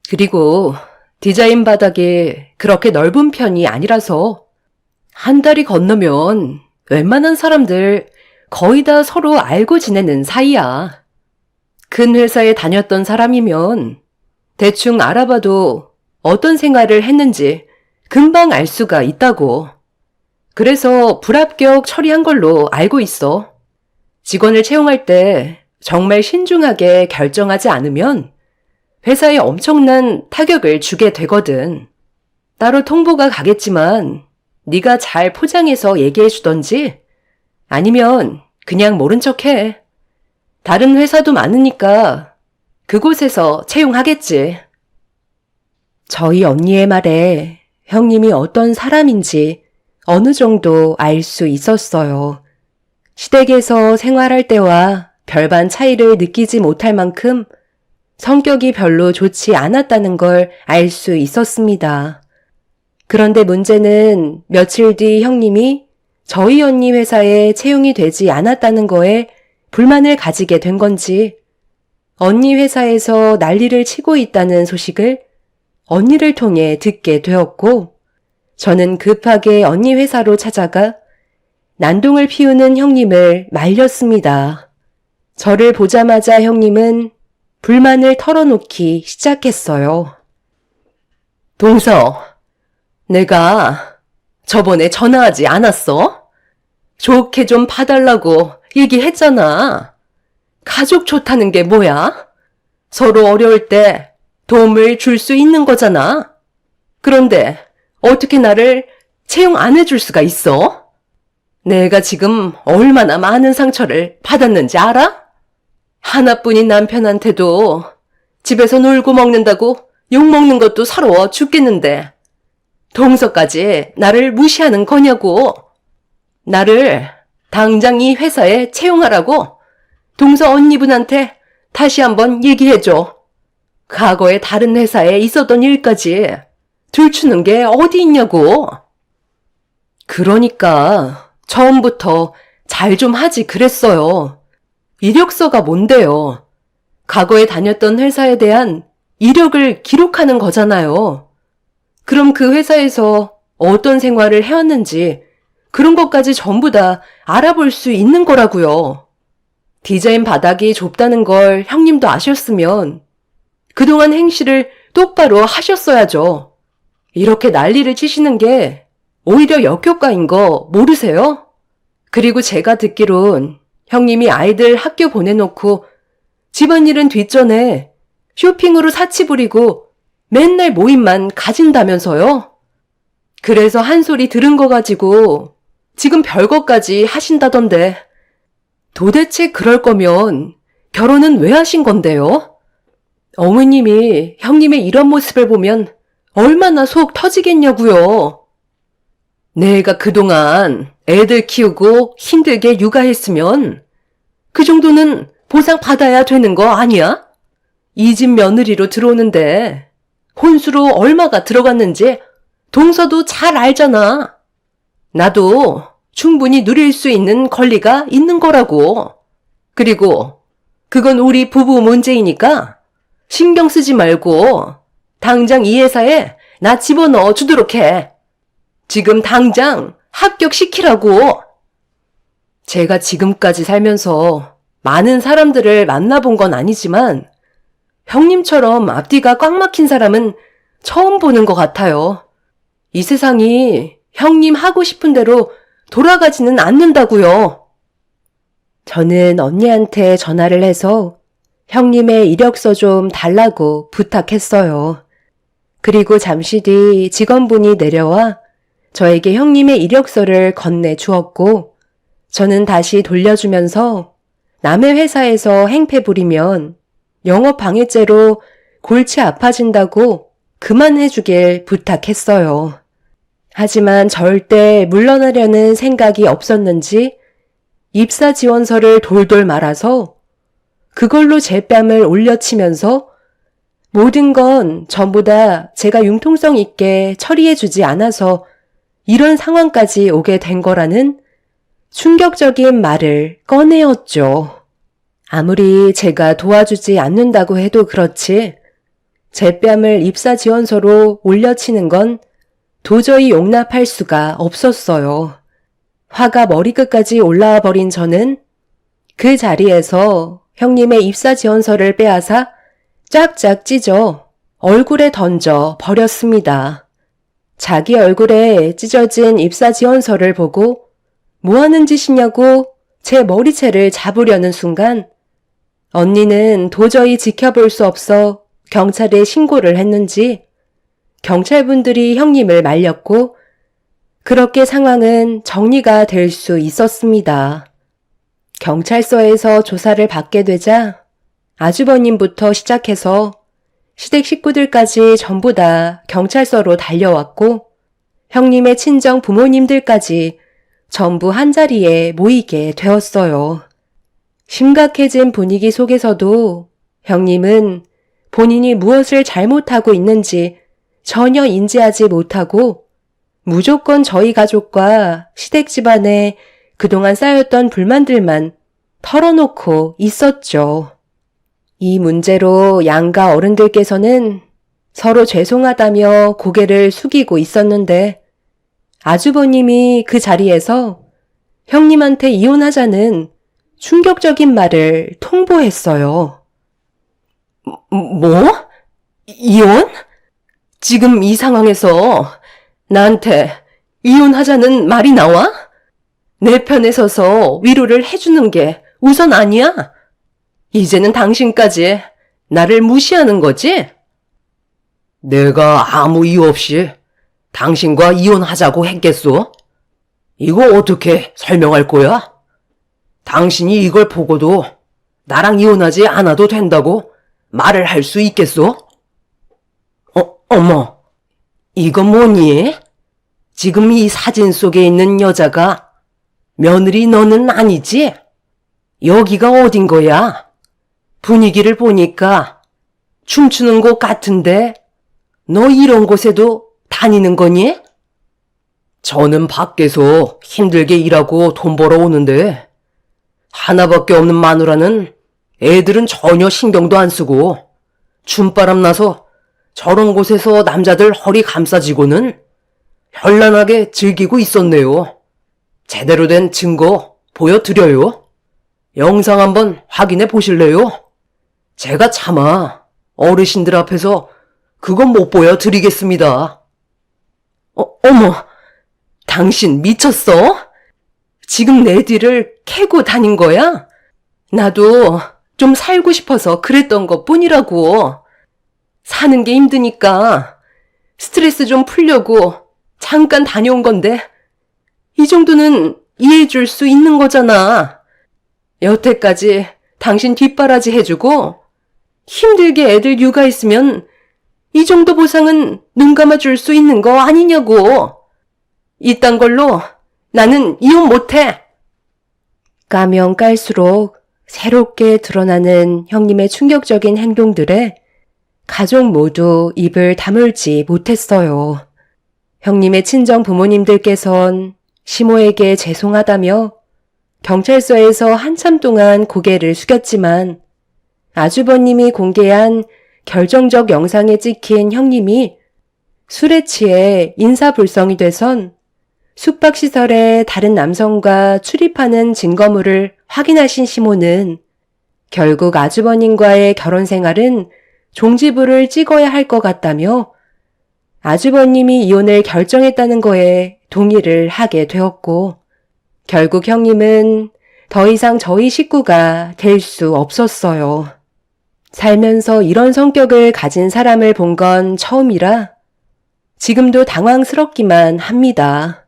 그리고 디자인 바닥이 그렇게 넓은 편이 아니라서 한 달이 건너면 웬만한 사람들 거의 다 서로 알고 지내는 사이야. 큰 회사에 다녔던 사람이면 대충 알아봐도 어떤 생활을 했는지 금방 알 수가 있다고. 그래서 불합격 처리한 걸로 알고 있어. 직원을 채용할 때 정말 신중하게 결정하지 않으면 회사에 엄청난 타격을 주게 되거든. 따로 통보가 가겠지만 네가 잘 포장해서 얘기해 주던지 아니면 그냥 모른 척해. 다른 회사도 많으니까 그곳에서 채용하겠지. 저희 언니의 말에 형님이 어떤 사람인지 어느 정도 알 수 있었어요. 시댁에서 생활할 때와 별반 차이를 느끼지 못할 만큼 성격이 별로 좋지 않았다는 걸 알 수 있었습니다. 그런데 문제는 며칠 뒤 형님이 저희 언니 회사에 채용이 되지 않았다는 거에 불만을 가지게 된 건지 언니 회사에서 난리를 치고 있다는 소식을 언니를 통해 듣게 되었고 저는 급하게 언니 회사로 찾아가 난동을 피우는 형님을 말렸습니다. 저를 보자마자 형님은 불만을 털어놓기 시작했어요. 동서, 내가 저번에 전화하지 않았어? 좋게 좀 봐달라고 얘기했잖아. 가족 좋다는 게 뭐야? 서로 어려울 때 도움을 줄 수 있는 거잖아. 그런데 어떻게 나를 채용 안 해줄 수가 있어? 내가 지금 얼마나 많은 상처를 받았는지 알아? 하나뿐인 남편한테도 집에서 놀고 먹는다고 욕먹는 것도 서러워 죽겠는데 동서까지 나를 무시하는 거냐고. 나를 당장 이 회사에 채용하라고 동서 언니분한테 다시 한번 얘기해줘. 과거에 다른 회사에 있었던 일까지 들추는 게 어디 있냐고. 그러니까 처음부터 잘 좀 하지 그랬어요. 이력서가 뭔데요? 과거에 다녔던 회사에 대한 이력을 기록하는 거잖아요. 그럼 그 회사에서 어떤 생활을 해왔는지 그런 것까지 전부 다 알아볼 수 있는 거라고요. 디자인 바닥이 좁다는 걸 형님도 아셨으면 그동안 행실을 똑바로 하셨어야죠. 이렇게 난리를 치시는 게 오히려 역효과인 거 모르세요? 그리고 제가 듣기론 형님이 아이들 학교 보내놓고 집안일은 뒷전에 쇼핑으로 사치 부리고 맨날 모임만 가진다면서요? 그래서 한 소리 들은 거 가지고 지금 별거까지 하신다던데 도대체 그럴 거면 결혼은 왜 하신 건데요? 어머님이 형님의 이런 모습을 보면 얼마나 속 터지겠냐고요. 내가 그동안 애들 키우고 힘들게 육아했으면 그 정도는 보상 받아야 되는 거 아니야? 이 집 며느리로 들어오는데 혼수로 얼마가 들어갔는지 동서도 잘 알잖아. 나도 충분히 누릴 수 있는 권리가 있는 거라고. 그리고 그건 우리 부부 문제이니까 신경 쓰지 말고 당장 이 회사에 나 집어넣어 주도록 해. 지금 당장 합격시키라고. 제가 지금까지 살면서 많은 사람들을 만나본 건 아니지만 형님처럼 앞뒤가 꽉 막힌 사람은 처음 보는 것 같아요. 이 세상이 형님 하고 싶은 대로 돌아가지는 않는다고요. 저는 언니한테 전화를 해서 형님의 이력서 좀 달라고 부탁했어요. 그리고 잠시 뒤 직원분이 내려와 저에게 형님의 이력서를 건네주었고 저는 다시 돌려주면서 남의 회사에서 행패 부리면 영업 방해죄로 골치 아파진다고 그만해주길 부탁했어요. 하지만 절대 물러나려는 생각이 없었는지 입사 지원서를 돌돌 말아서 그걸로 제 뺨을 올려치면서 모든 건 전부 다 제가 융통성 있게 처리해주지 않아서 이런 상황까지 오게 된 거라는 충격적인 말을 꺼내었죠. 아무리 제가 도와주지 않는다고 해도 그렇지 제 뺨을 입사 지원서로 올려치는 건 도저히 용납할 수가 없었어요. 화가 머리끝까지 올라와 버린 저는 그 자리에서 형님의 입사 지원서를 빼앗아 쫙쫙 찢어 얼굴에 던져 버렸습니다. 자기 얼굴에 찢어진 입사 지원서를 보고 뭐 하는 짓이냐고 제 머리채를 잡으려는 순간 언니는 도저히 지켜볼 수 없어 경찰에 신고를 했는지 경찰분들이 형님을 말렸고 그렇게 상황은 정리가 될 수 있었습니다. 경찰서에서 조사를 받게 되자 아주버님부터 시작해서 시댁 식구들까지 전부 다 경찰서로 달려왔고 형님의 친정 부모님들까지 전부 한자리에 모이게 되었어요. 심각해진 분위기 속에서도 형님은 본인이 무엇을 잘못하고 있는지 전혀 인지하지 못하고 무조건 저희 가족과 시댁 집안에 그동안 쌓였던 불만들만 털어놓고 있었죠. 이 문제로 양가 어른들께서는 서로 죄송하다며 고개를 숙이고 있었는데 아주버님이 그 자리에서 형님한테 이혼하자는 충격적인 말을 통보했어요. 뭐? 이혼? 지금 이 상황에서 나한테 이혼하자는 말이 나와? 내 편에 서서 위로를 해주는 게 우선 아니야? 이제는 당신까지 나를 무시하는 거지? 내가 아무 이유 없이 당신과 이혼하자고 했겠소? 이거 어떻게 설명할 거야? 당신이 이걸 보고도 나랑 이혼하지 않아도 된다고 말을 할 수 있겠소? 어머, 이거 뭐니? 지금 이 사진 속에 있는 여자가 며느리 너는 아니지? 여기가 어딘 거야? 분위기를 보니까 춤추는 곳 같은데 너 이런 곳에도 다니는 거니? 저는 밖에서 힘들게 일하고 돈 벌어 오는데 하나밖에 없는 마누라는 애들은 전혀 신경도 안 쓰고 춤바람 나서 저런 곳에서 남자들 허리 감싸지고는 현란하게 즐기고 있었네요. 제대로 된 증거 보여드려요. 영상 한번 확인해 보실래요? 제가 차마 어르신들 앞에서 그건 못 보여드리겠습니다. 어머, 당신 미쳤어? 지금 내 뒤를 캐고 다닌 거야? 나도 좀 살고 싶어서 그랬던 것 뿐이라고. 사는 게 힘드니까 스트레스 좀 풀려고 잠깐 다녀온 건데 이 정도는 이해해 줄 수 있는 거잖아. 여태까지 당신 뒷바라지 해주고 힘들게 애들 육아했으면 이 정도 보상은 눈 감아줄 수 있는 거 아니냐고. 이딴 걸로 나는 이혼 못해. 까면 깔수록 새롭게 드러나는 형님의 충격적인 행동들에 가족 모두 입을 다물지 못했어요. 형님의 친정 부모님들께선 시모에게 죄송하다며 경찰서에서 한참 동안 고개를 숙였지만 아주버님이 공개한 결정적 영상에 찍힌 형님이 술에 취해 인사불성이 돼선 숙박시설에 다른 남성과 출입하는 증거물을 확인하신 시모는 결국 아주버님과의 결혼 생활은 종지부를 찍어야 할 것 같다며 아주버님이 이혼을 결정했다는 거에 동의를 하게 되었고 결국 형님은 더 이상 저희 식구가 될 수 없었어요. 살면서 이런 성격을 가진 사람을 본 건 처음이라 지금도 당황스럽기만 합니다.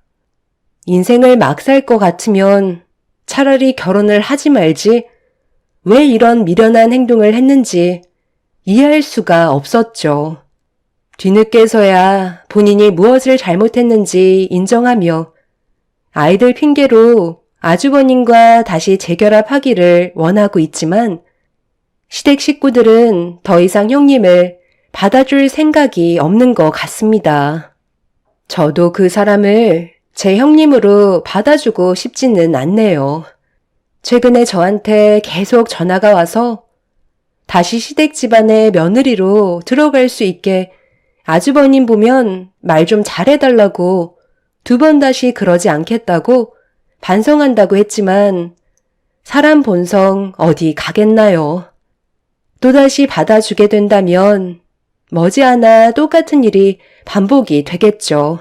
인생을 막 살 것 같으면 차라리 결혼을 하지 말지 왜 이런 미련한 행동을 했는지 이해할 수가 없었죠. 뒤늦게서야 본인이 무엇을 잘못했는지 인정하며 아이들 핑계로 아주버님과 다시 재결합하기를 원하고 있지만 시댁 식구들은 더 이상 형님을 받아줄 생각이 없는 것 같습니다. 저도 그 사람을 제 형님으로 받아주고 싶지는 않네요. 최근에 저한테 계속 전화가 와서 다시 시댁 집안의 며느리로 들어갈 수 있게 아주버님 보면 말 좀 잘해달라고 2번 다시 그러지 않겠다고 반성한다고 했지만 사람 본성 어디 가겠나요? 또다시 받아주게 된다면 머지않아 똑같은 일이 반복이 되겠죠.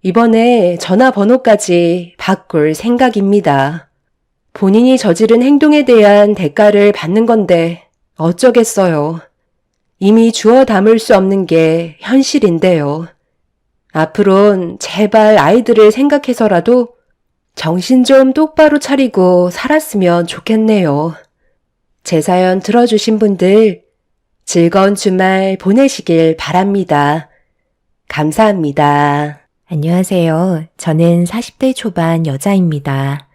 이번에 전화번호까지 바꿀 생각입니다. 본인이 저지른 행동에 대한 대가를 받는 건데 어쩌겠어요. 이미 주워 담을 수 없는 게 현실인데요. 앞으론 제발 아이들을 생각해서라도 정신 좀 똑바로 차리고 살았으면 좋겠네요. 제 사연 들어주신 분들 즐거운 주말 보내시길 바랍니다. 감사합니다. 안녕하세요. 저는 40대 초반 여자입니다.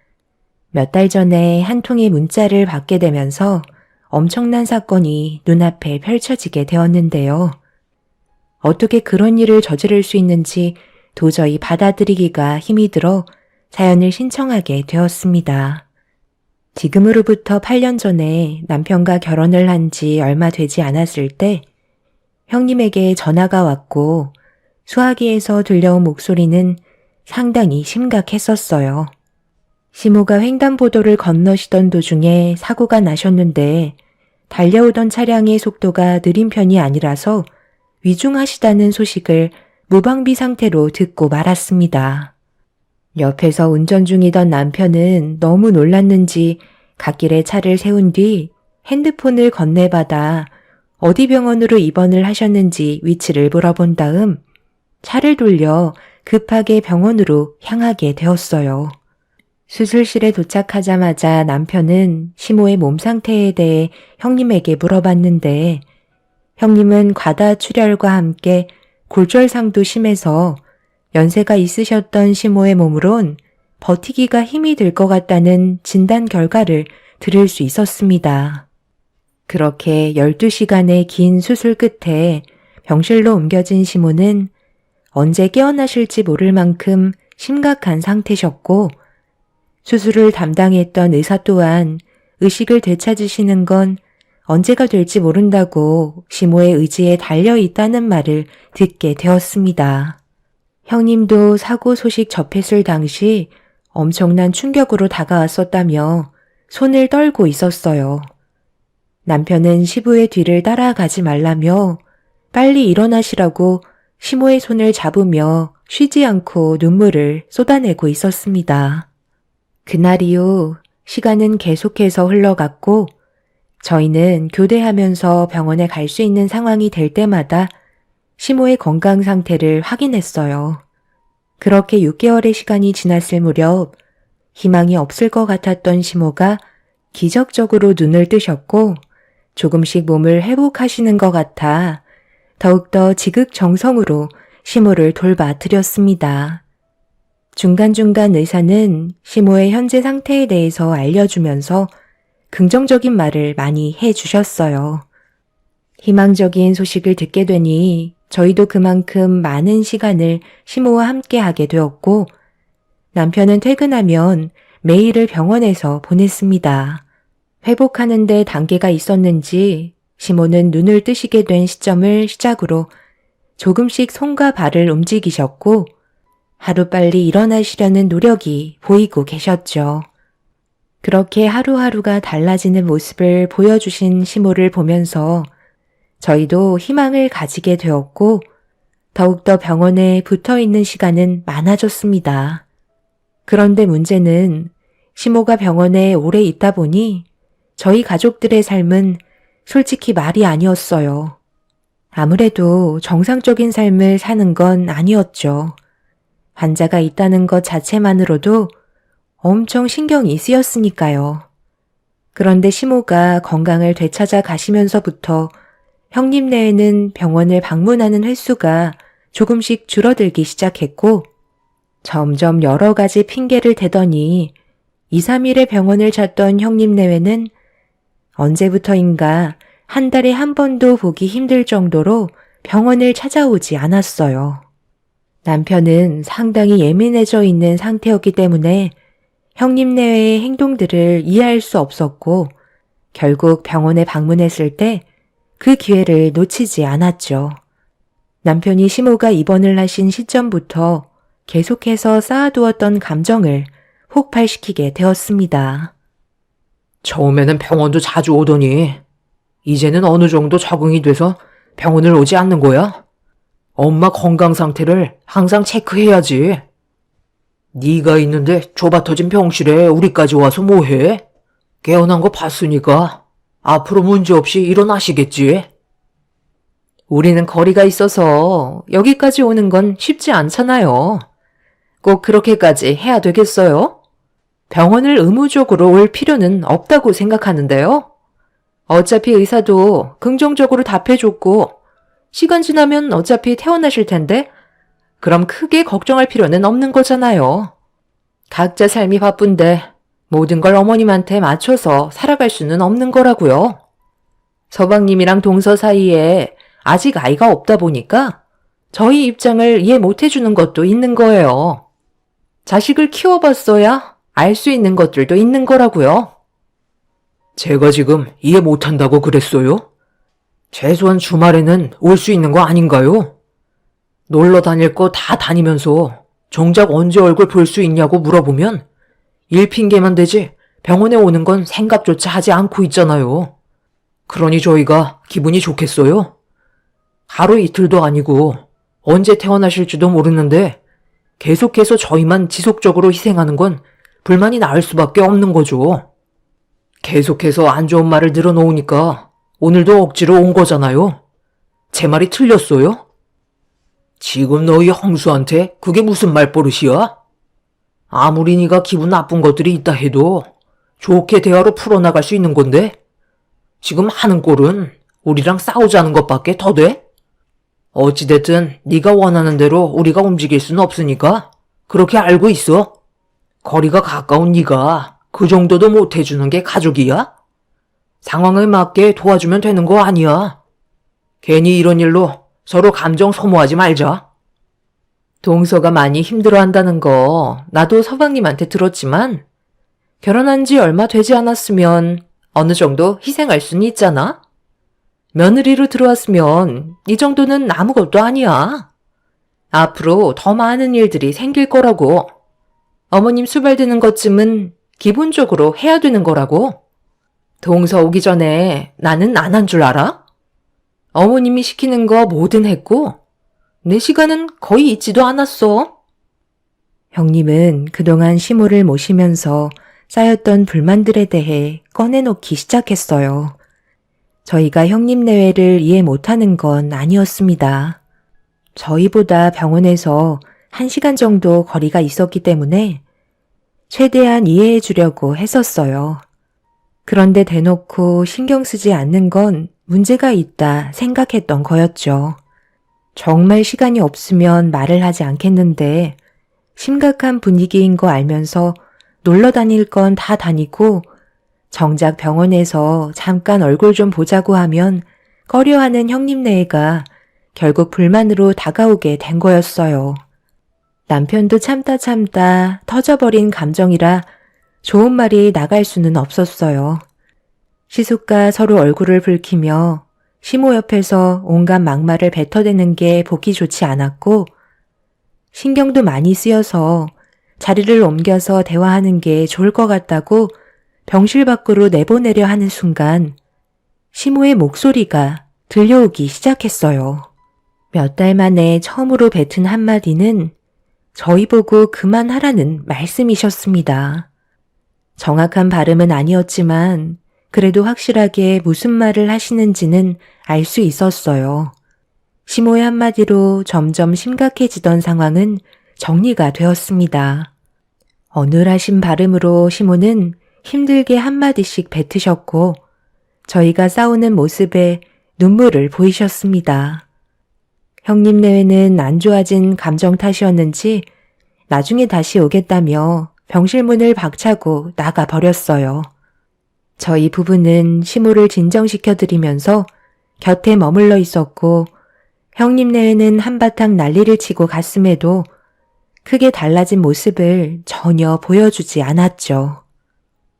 몇 달 전에 한 통의 문자를 받게 되면서 엄청난 사건이 눈앞에 펼쳐지게 되었는데요. 어떻게 그런 일을 저지를 수 있는지 도저히 받아들이기가 힘이 들어 사연을 신청하게 되었습니다. 지금으로부터 8년 전에 남편과 결혼을 한 지 얼마 되지 않았을 때 형님에게 전화가 왔고 수화기에서 들려온 목소리는 상당히 심각했었어요. 시모가 횡단보도를 건너시던 도중에 사고가 나셨는데 달려오던 차량의 속도가 느린 편이 아니라서 위중하시다는 소식을 무방비 상태로 듣고 말았습니다. 옆에서 운전 중이던 남편은 너무 놀랐는지 갓길에 차를 세운 뒤 핸드폰을 건네받아 어디 병원으로 입원을 하셨는지 위치를 물어본 다음 차를 돌려 급하게 병원으로 향하게 되었어요. 수술실에 도착하자마자 남편은 시모의 몸 상태에 대해 형님에게 물어봤는데 형님은 과다출혈과 함께 골절상도 심해서 연세가 있으셨던 시모의 몸으론 버티기가 힘이 들 것 같다는 진단 결과를 들을 수 있었습니다. 그렇게 12시간의 긴 수술 끝에 병실로 옮겨진 시모는 언제 깨어나실지 모를 만큼 심각한 상태셨고 수술을 담당했던 의사 또한 의식을 되찾으시는 건 언제가 될지 모른다고 시모의 의지에 달려 있다는 말을 듣게 되었습니다. 형님도 사고 소식 접했을 당시 엄청난 충격으로 다가왔었다며 손을 떨고 있었어요. 남편은 시부의 뒤를 따라가지 말라며 빨리 일어나시라고 시모의 손을 잡으며 쉬지 않고 눈물을 쏟아내고 있었습니다. 그날 이후 시간은 계속해서 흘러갔고 저희는 교대하면서 병원에 갈 수 있는 상황이 될 때마다 시모의 건강 상태를 확인했어요. 그렇게 6개월의 시간이 지났을 무렵 희망이 없을 것 같았던 시모가 기적적으로 눈을 뜨셨고 조금씩 몸을 회복하시는 것 같아 더욱더 지극정성으로 시모를 돌봐드렸습니다. 중간중간 의사는 시모의 현재 상태에 대해서 알려주면서 긍정적인 말을 많이 해주셨어요. 희망적인 소식을 듣게 되니 저희도 그만큼 많은 시간을 시모와 함께 하게 되었고 남편은 퇴근하면 매일을 병원에서 보냈습니다. 회복하는 데 단계가 있었는지 시모는 눈을 뜨시게 된 시점을 시작으로 조금씩 손과 발을 움직이셨고 하루빨리 일어나시려는 노력이 보이고 계셨죠. 그렇게 하루하루가 달라지는 모습을 보여주신 시모를 보면서 저희도 희망을 가지게 되었고 더욱더 병원에 붙어있는 시간은 많아졌습니다. 그런데 문제는 시모가 병원에 오래 있다 보니 저희 가족들의 삶은 솔직히 말이 아니었어요. 아무래도 정상적인 삶을 사는 건 아니었죠. 환자가 있다는 것 자체만으로도 엄청 신경이 쓰였으니까요. 그런데 시모가 건강을 되찾아 가시면서부터 형님 내에는 병원을 방문하는 횟수가 조금씩 줄어들기 시작했고 점점 여러 가지 핑계를 대더니 2, 3일에 병원을 찾던 형님 내외는 언제부터인가 한 달에 한 번도 보기 힘들 정도로 병원을 찾아오지 않았어요. 남편은 상당히 예민해져 있는 상태였기 때문에 형님 내외의 행동들을 이해할 수 없었고 결국 병원에 방문했을 때 그 기회를 놓치지 않았죠. 남편이 시모가 입원을 하신 시점부터 계속해서 쌓아두었던 감정을 폭발시키게 되었습니다. 처음에는 병원도 자주 오더니 이제는 어느 정도 적응이 돼서 병원을 오지 않는 거야? 엄마 건강 상태를 항상 체크해야지. 네가 있는데 좁아터진 병실에 우리까지 와서 뭐해? 깨어난 거 봤으니까 앞으로 문제없이 일어나시겠지? 우리는 거리가 있어서 여기까지 오는 건 쉽지 않잖아요. 꼭 그렇게까지 해야 되겠어요? 병원을 의무적으로 올 필요는 없다고 생각하는데요. 어차피 의사도 긍정적으로 답해줬고 시간 지나면 어차피 퇴원하실 텐데 그럼 크게 걱정할 필요는 없는 거잖아요. 각자 삶이 바쁜데 모든 걸 어머님한테 맞춰서 살아갈 수는 없는 거라고요. 서방님이랑 동서 사이에 아직 아이가 없다 보니까 저희 입장을 이해 못 해주는 것도 있는 거예요. 자식을 키워봤어야 알 수 있는 것들도 있는 거라고요. 제가 지금 이해 못한다고 그랬어요? 최소한 주말에는 올 수 있는 거 아닌가요? 놀러 다닐 거 다 다니면서 정작 언제 얼굴 볼 수 있냐고 물어보면 일 핑계만 대지 병원에 오는 건 생각조차 하지 않고 있잖아요. 그러니 저희가 기분이 좋겠어요? 하루 이틀도 아니고 언제 태어나실지도 모르는데 계속해서 저희만 지속적으로 희생하는 건 불만이 나을 수밖에 없는 거죠. 계속해서 안 좋은 말을 늘어놓으니까 오늘도 억지로 온 거잖아요. 제 말이 틀렸어요? 지금 너희 형수한테 그게 무슨 말버릇이야? 아무리 네가 기분 나쁜 것들이 있다 해도 좋게 대화로 풀어나갈 수 있는 건데 지금 하는 꼴은 우리랑 싸우자는 것밖에 더 돼? 어찌됐든 네가 원하는 대로 우리가 움직일 수는 없으니까 그렇게 알고 있어. 거리가 가까운 네가 그 정도도 못 해주는 게 가족이야? 상황에 맞게 도와주면 되는 거 아니야. 괜히 이런 일로 서로 감정 소모하지 말자. 동서가 많이 힘들어한다는 거 나도 서방님한테 들었지만 결혼한 지 얼마 되지 않았으면 어느 정도 희생할 수는 있잖아. 며느리로 들어왔으면 이 정도는 아무것도 아니야. 앞으로 더 많은 일들이 생길 거라고. 어머님 수발되는 것쯤은 기본적으로 해야 되는 거라고. 동서 오기 전에 나는 안 한 줄 알아? 어머님이 시키는 거 뭐든 했고 내 시간은 거의 있지도 않았어. 형님은 그동안 시모를 모시면서 쌓였던 불만들에 대해 꺼내놓기 시작했어요. 저희가 형님 내외를 이해 못하는 건 아니었습니다. 저희보다 병원에서 1시간 정도 거리가 있었기 때문에 최대한 이해해 주려고 했었어요. 그런데 대놓고 신경 쓰지 않는 건 문제가 있다 생각했던 거였죠. 정말 시간이 없으면 말을 하지 않겠는데 심각한 분위기인 거 알면서 놀러 다닐 건 다 다니고 정작 병원에서 잠깐 얼굴 좀 보자고 하면 꺼려하는 형님네가 결국 불만으로 다가오게 된 거였어요. 남편도 참다 터져버린 감정이라 좋은 말이 나갈 수는 없었어요. 시숙과 서로 얼굴을 붉히며 시모 옆에서 온갖 막말을 뱉어대는 게 보기 좋지 않았고 신경도 많이 쓰여서 자리를 옮겨서 대화하는 게 좋을 것 같다고 병실 밖으로 내보내려 하는 순간 시모의 목소리가 들려오기 시작했어요. 몇 달 만에 처음으로 뱉은 한마디는 저희 보고 그만하라는 말씀이셨습니다. 정확한 발음은 아니었지만 그래도 확실하게 무슨 말을 하시는지는 알 수 있었어요. 시모의 한마디로 점점 심각해지던 상황은 정리가 되었습니다. 어눌하신 발음으로 시모는 힘들게 한마디씩 뱉으셨고 저희가 싸우는 모습에 눈물을 보이셨습니다. 형님 내외는 안 좋아진 감정 탓이었는지 나중에 다시 오겠다며 병실 문을 박차고 나가버렸어요. 저희 부부는 시모를 진정시켜드리면서 곁에 머물러 있었고 형님 내외는 한바탕 난리를 치고 갔음에도 크게 달라진 모습을 전혀 보여주지 않았죠.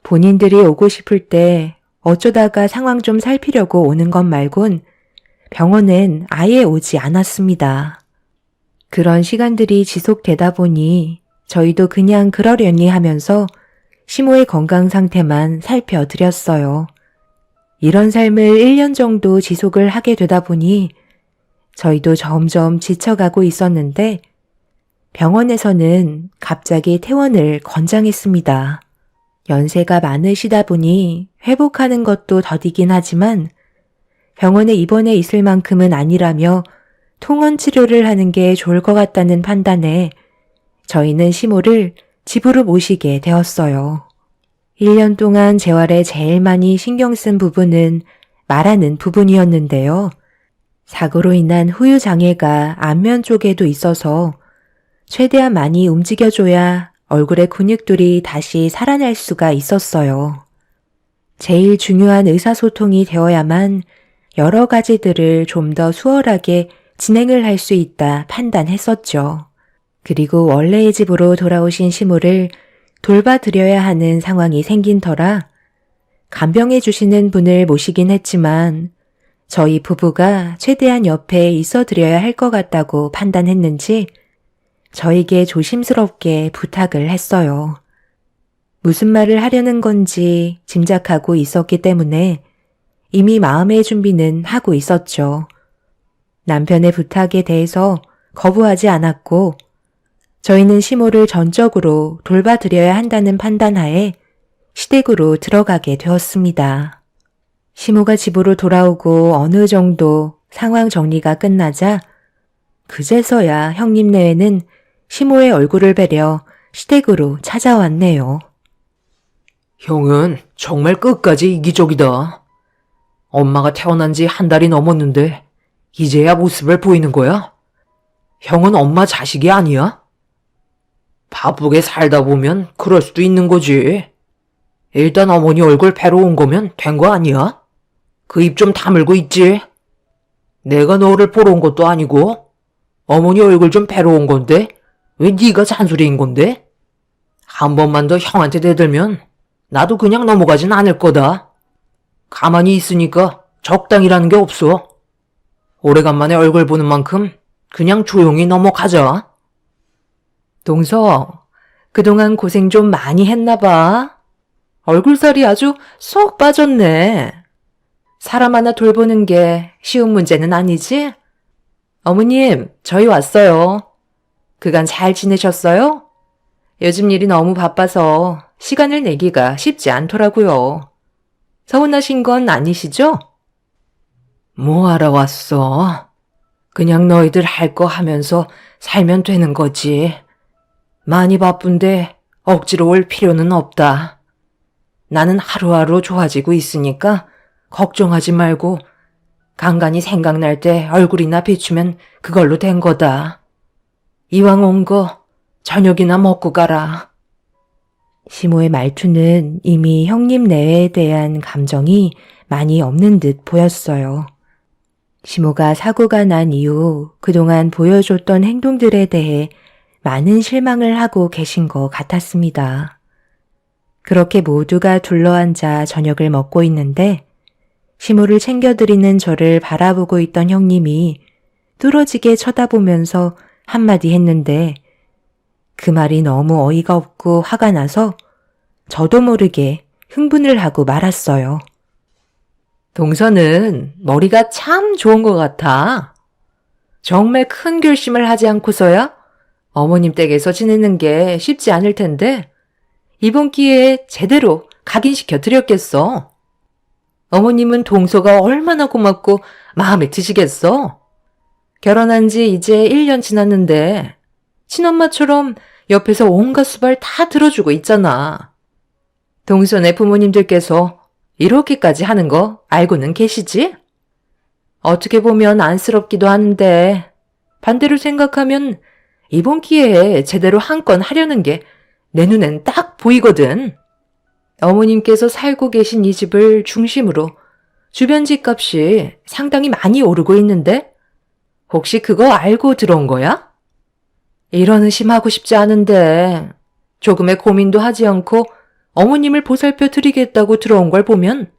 본인들이 오고 싶을 때 어쩌다가 상황 좀 살피려고 오는 것 말곤 병원엔 아예 오지 않았습니다. 그런 시간들이 지속되다 보니 저희도 그냥 그러려니 하면서 시모의 건강 상태만 살펴드렸어요. 이런 삶을 1년 정도 지속을 하게 되다 보니 저희도 점점 지쳐가고 있었는데 병원에서는 갑자기 퇴원을 권장했습니다. 연세가 많으시다 보니 회복하는 것도 더디긴 하지만 병원에 입원해 있을 만큼은 아니라며 통원 치료를 하는 게 좋을 것 같다는 판단에 저희는 시모를 집으로 모시게 되었어요. 1년 동안 재활에 제일 많이 신경 쓴 부분은 말하는 부분이었는데요. 사고로 인한 후유장애가 안면 쪽에도 있어서 최대한 많이 움직여줘야 얼굴의 근육들이 다시 살아날 수가 있었어요. 제일 중요한 의사소통이 되어야만 여러 가지들을 좀 더 수월하게 진행을 할 수 있다 판단했었죠. 그리고 원래의 집으로 돌아오신 시모를 돌봐드려야 하는 상황이 생긴 터라 간병해 주시는 분을 모시긴 했지만 저희 부부가 최대한 옆에 있어드려야 할 것 같다고 판단했는지 저에게 조심스럽게 부탁을 했어요. 무슨 말을 하려는 건지 짐작하고 있었기 때문에 이미 마음의 준비는 하고 있었죠. 남편의 부탁에 대해서 거부하지 않았고 저희는 시모를 전적으로 돌봐드려야 한다는 판단하에 시댁으로 들어가게 되었습니다. 시모가 집으로 돌아오고 어느 정도 상황 정리가 끝나자 그제서야 형님 내외는 시모의 얼굴을 뵈려 시댁으로 찾아왔네요. 형은 정말 끝까지 이기적이다. 엄마가 태어난 지 한 달이 넘었는데 이제야 모습을 보이는 거야? 형은 엄마 자식이 아니야? 바쁘게 살다 보면 그럴 수도 있는 거지. 일단 어머니 얼굴 뵈러 온 거면 된 거 아니야? 그 입 좀 다물고 있지. 내가 너를 보러 온 것도 아니고 어머니 얼굴 좀 뵈러 온 건데 왜 네가 잔소리인 건데? 한 번만 더 형한테 대들면 나도 그냥 넘어가진 않을 거다. 가만히 있으니까 적당이라는 게 없어. 오래간만에 얼굴 보는 만큼 그냥 조용히 넘어가자. 동서, 그동안 고생 좀 많이 했나 봐. 얼굴살이 아주 쏙 빠졌네. 사람 하나 돌보는 게 쉬운 문제는 아니지? 어머님, 저희 왔어요. 그간 잘 지내셨어요? 요즘 일이 너무 바빠서 시간을 내기가 쉽지 않더라고요. 서운하신 건 아니시죠? 뭐 하러 왔어? 그냥 너희들 할 거 하면서 살면 되는 거지. 많이 바쁜데 억지로 올 필요는 없다. 나는 하루하루 좋아지고 있으니까 걱정하지 말고 간간히 생각날 때 얼굴이나 비추면 그걸로 된 거다. 이왕 온 거 저녁이나 먹고 가라. 시모의 말투는 이미 형님 내외에 대한 감정이 많이 없는 듯 보였어요. 시모가 사고가 난 이후 그동안 보여줬던 행동들에 대해 많은 실망을 하고 계신 것 같았습니다. 그렇게 모두가 둘러앉아 저녁을 먹고 있는데 시모를 챙겨드리는 저를 바라보고 있던 형님이 뚫어지게 쳐다보면서 한마디 했는데 그 말이 너무 어이가 없고 화가 나서 저도 모르게 흥분을 하고 말았어요. 동서는 머리가 참 좋은 것 같아. 정말 큰 결심을 하지 않고서야 어머님 댁에서 지내는 게 쉽지 않을 텐데 이번 기회에 제대로 각인시켜 드렸겠어. 어머님은 동서가 얼마나 고맙고 마음에 드시겠어. 결혼한 지 이제 1년 지났는데 친엄마처럼 옆에서 온갖 수발 다 들어주고 있잖아. 동서네 부모님들께서 이렇게까지 하는 거 알고는 계시지? 어떻게 보면 안쓰럽기도 하는데 반대로 생각하면 이번 기회에 제대로 한 건 하려는 게 내 눈엔 딱 보이거든. 어머님께서 살고 계신 이 집을 중심으로 주변 집값이 상당히 많이 오르고 있는데 혹시 그거 알고 들어온 거야? 이런 의심하고 싶지 않은데 조금의 고민도 하지 않고 어머님을 보살펴 드리겠다고 들어온 걸 보면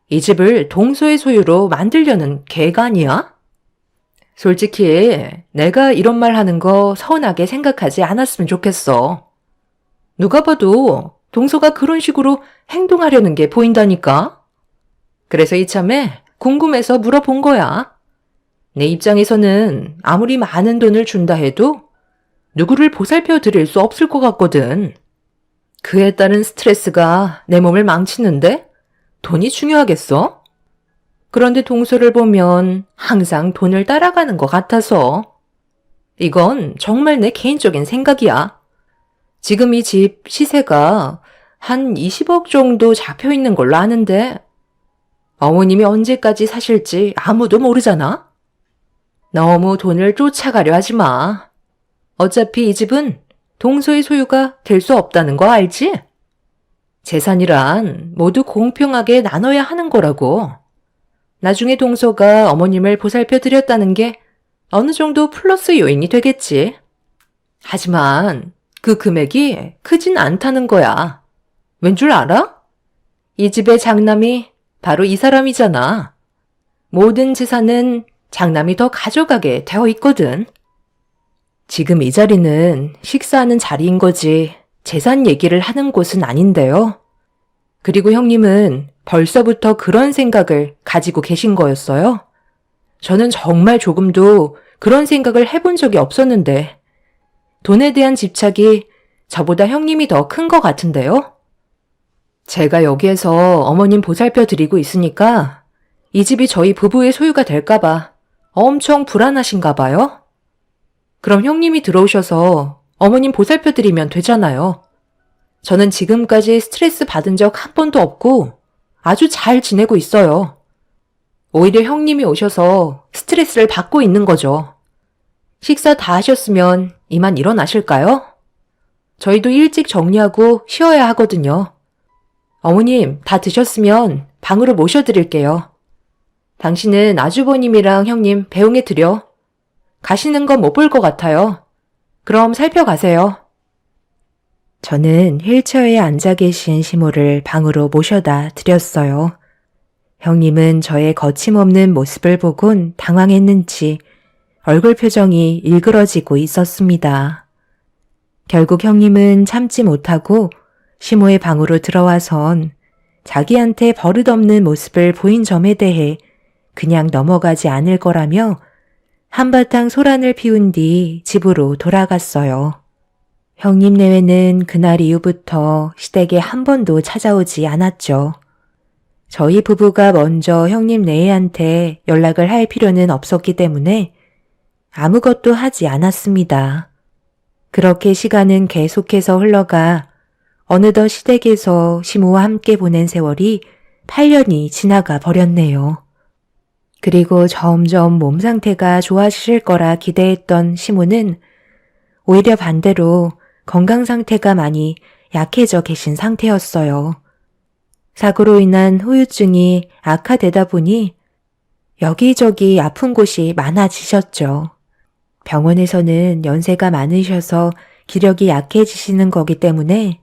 이 집을 동서의 소유로 만들려는 계획 아니야? 솔직히 내가 이런 말 하는 거 서운하게 생각하지 않았으면 좋겠어. 누가 봐도 동서가 그런 식으로 행동하려는 게 보인다니까? 그래서 이참에 궁금해서 물어본 거야. 내 입장에서는 아무리 많은 돈을 준다 해도 누구를 보살펴 드릴 수 없을 것 같거든. 그에 따른 스트레스가 내 몸을 망치는데 돈이 중요하겠어? 그런데 동서를 보면 항상 돈을 따라가는 것 같아서. 이건 정말 내 개인적인 생각이야. 지금 이 집 시세가 한 20억 정도 잡혀 있는 걸로 아는데 어머님이 언제까지 사실지 아무도 모르잖아? 너무 돈을 쫓아가려 하지 마. 어차피 이 집은 동서의 소유가 될 수 없다는 거 알지? 재산이란 모두 공평하게 나눠야 하는 거라고. 나중에 동서가 어머님을 보살펴 드렸다는 게 어느 정도 플러스 요인이 되겠지. 하지만 그 금액이 크진 않다는 거야. 왠 줄 알아? 이 집의 장남이 바로 이 사람이잖아. 모든 재산은 장남이 더 가져가게 되어 있거든. 지금 이 자리는 식사하는 자리인 거지 재산 얘기를 하는 곳은 아닌데요. 그리고 형님은 벌써부터 그런 생각을 가지고 계신 거였어요. 저는 정말 조금도 그런 생각을 해본 적이 없었는데 돈에 대한 집착이 저보다 형님이 더 큰 것 같은데요. 제가 여기에서 어머님 보살펴 드리고 있으니까 이 집이 저희 부부의 소유가 될까봐 엄청 불안하신가 봐요. 그럼 형님이 들어오셔서 어머님 보살펴 드리면 되잖아요. 저는 지금까지 스트레스 받은 적 한 번도 없고 아주 잘 지내고 있어요. 오히려 형님이 오셔서 스트레스를 받고 있는 거죠. 식사 다 하셨으면 이만 일어나실까요? 저희도 일찍 정리하고 쉬어야 하거든요. 어머님 다 드셨으면 방으로 모셔드릴게요. 당신은 아주버님이랑 형님 배웅해 드려. 가시는 건 못 볼 것 같아요. 그럼 살펴가세요. 저는 휠체어에 앉아 계신 시모를 방으로 모셔다 드렸어요. 형님은 저의 거침없는 모습을 보곤 당황했는지 얼굴 표정이 일그러지고 있었습니다. 결국 형님은 참지 못하고 시모의 방으로 들어와선 자기한테 버릇없는 모습을 보인 점에 대해 그냥 넘어가지 않을 거라며 한바탕 소란을 피운 뒤 집으로 돌아갔어요. 형님 내외는 그날 이후부터 시댁에 한 번도 찾아오지 않았죠. 저희 부부가 먼저 형님 내외한테 연락을 할 필요는 없었기 때문에 아무것도 하지 않았습니다. 그렇게 시간은 계속해서 흘러가 어느덧 시댁에서 시모와 함께 보낸 세월이 8년이 지나가 버렸네요. 그리고 점점 몸 상태가 좋아지실 거라 기대했던 시모는 오히려 반대로 건강 상태가 많이 약해져 계신 상태였어요. 사고로 인한 후유증이 악화되다 보니 여기저기 아픈 곳이 많아지셨죠. 병원에서는 연세가 많으셔서 기력이 약해지시는 거기 때문에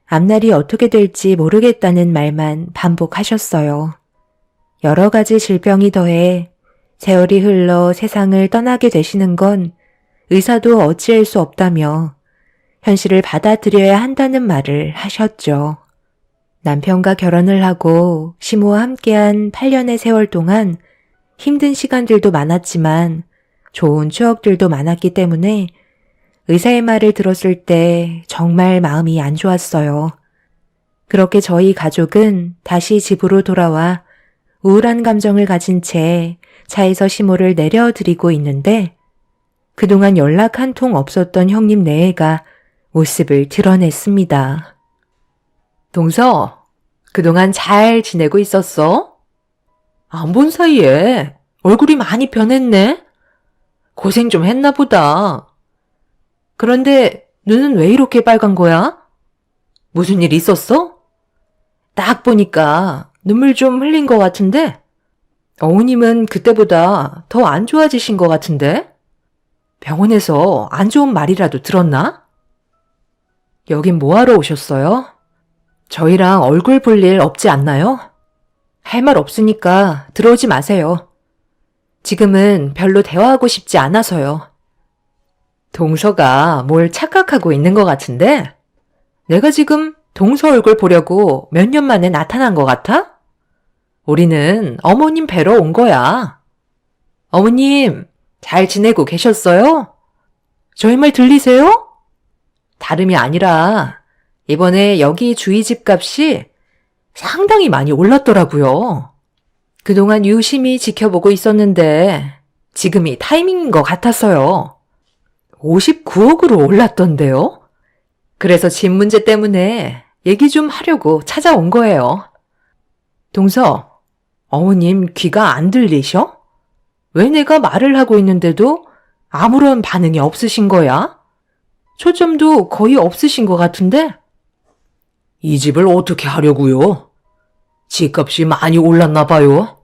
앞날이 어떻게 될지 모르겠다는 말만 반복하셨어요. 여러 가지 질병이 더해 세월이 흘러 세상을 떠나게 되시는 건 의사도 어찌할 수 없다며 현실을 받아들여야 한다는 말을 하셨죠. 남편과 결혼을 하고 시모와 함께한 8년의 세월 동안 힘든 시간들도 많았지만 좋은 추억들도 많았기 때문에 의사의 말을 들었을 때 정말 마음이 안 좋았어요. 그렇게 저희 가족은 다시 집으로 돌아와 우울한 감정을 가진 채 차에서 시모를 내려드리고 있는데 그동안 연락 한 통 없었던 형님 내외가 모습을 드러냈습니다. 동서, 그동안 잘 지내고 있었어? 안 본 사이에 얼굴이 많이 변했네? 고생 좀 했나 보다. 그런데 눈은 왜 이렇게 빨간 거야? 무슨 일 있었어? 딱 보니까 눈물 좀 흘린 것 같은데? 어머님은 그때보다 더 안 좋아지신 것 같은데? 병원에서 안 좋은 말이라도 들었나? 여긴 뭐하러 오셨어요? 저희랑 얼굴 볼 일 없지 않나요? 할 말 없으니까 들어오지 마세요. 지금은 별로 대화하고 싶지 않아서요. 동서가 뭘 착각하고 있는 것 같은데? 내가 지금 동서 얼굴 보려고 몇 년 만에 나타난 것 같아? 우리는 어머님 뵈러 온 거야. 어머님, 잘 지내고 계셨어요? 저희 말 들리세요? 다름이 아니라 이번에 여기 주위 집 값이 상당히 많이 올랐더라고요. 그동안 유심히 지켜보고 있었는데 지금이 타이밍인 것 같았어요. 59억으로 올랐던데요? 그래서 집 문제 때문에 얘기 좀 하려고 찾아온 거예요. 동서, 어머님 귀가 안 들리셔? 왜 내가 말을 하고 있는데도 아무런 반응이 없으신 거야? 초점도 거의 없으신 것 같은데? 이 집을 어떻게 하려고요? 집값이 많이 올랐나 봐요.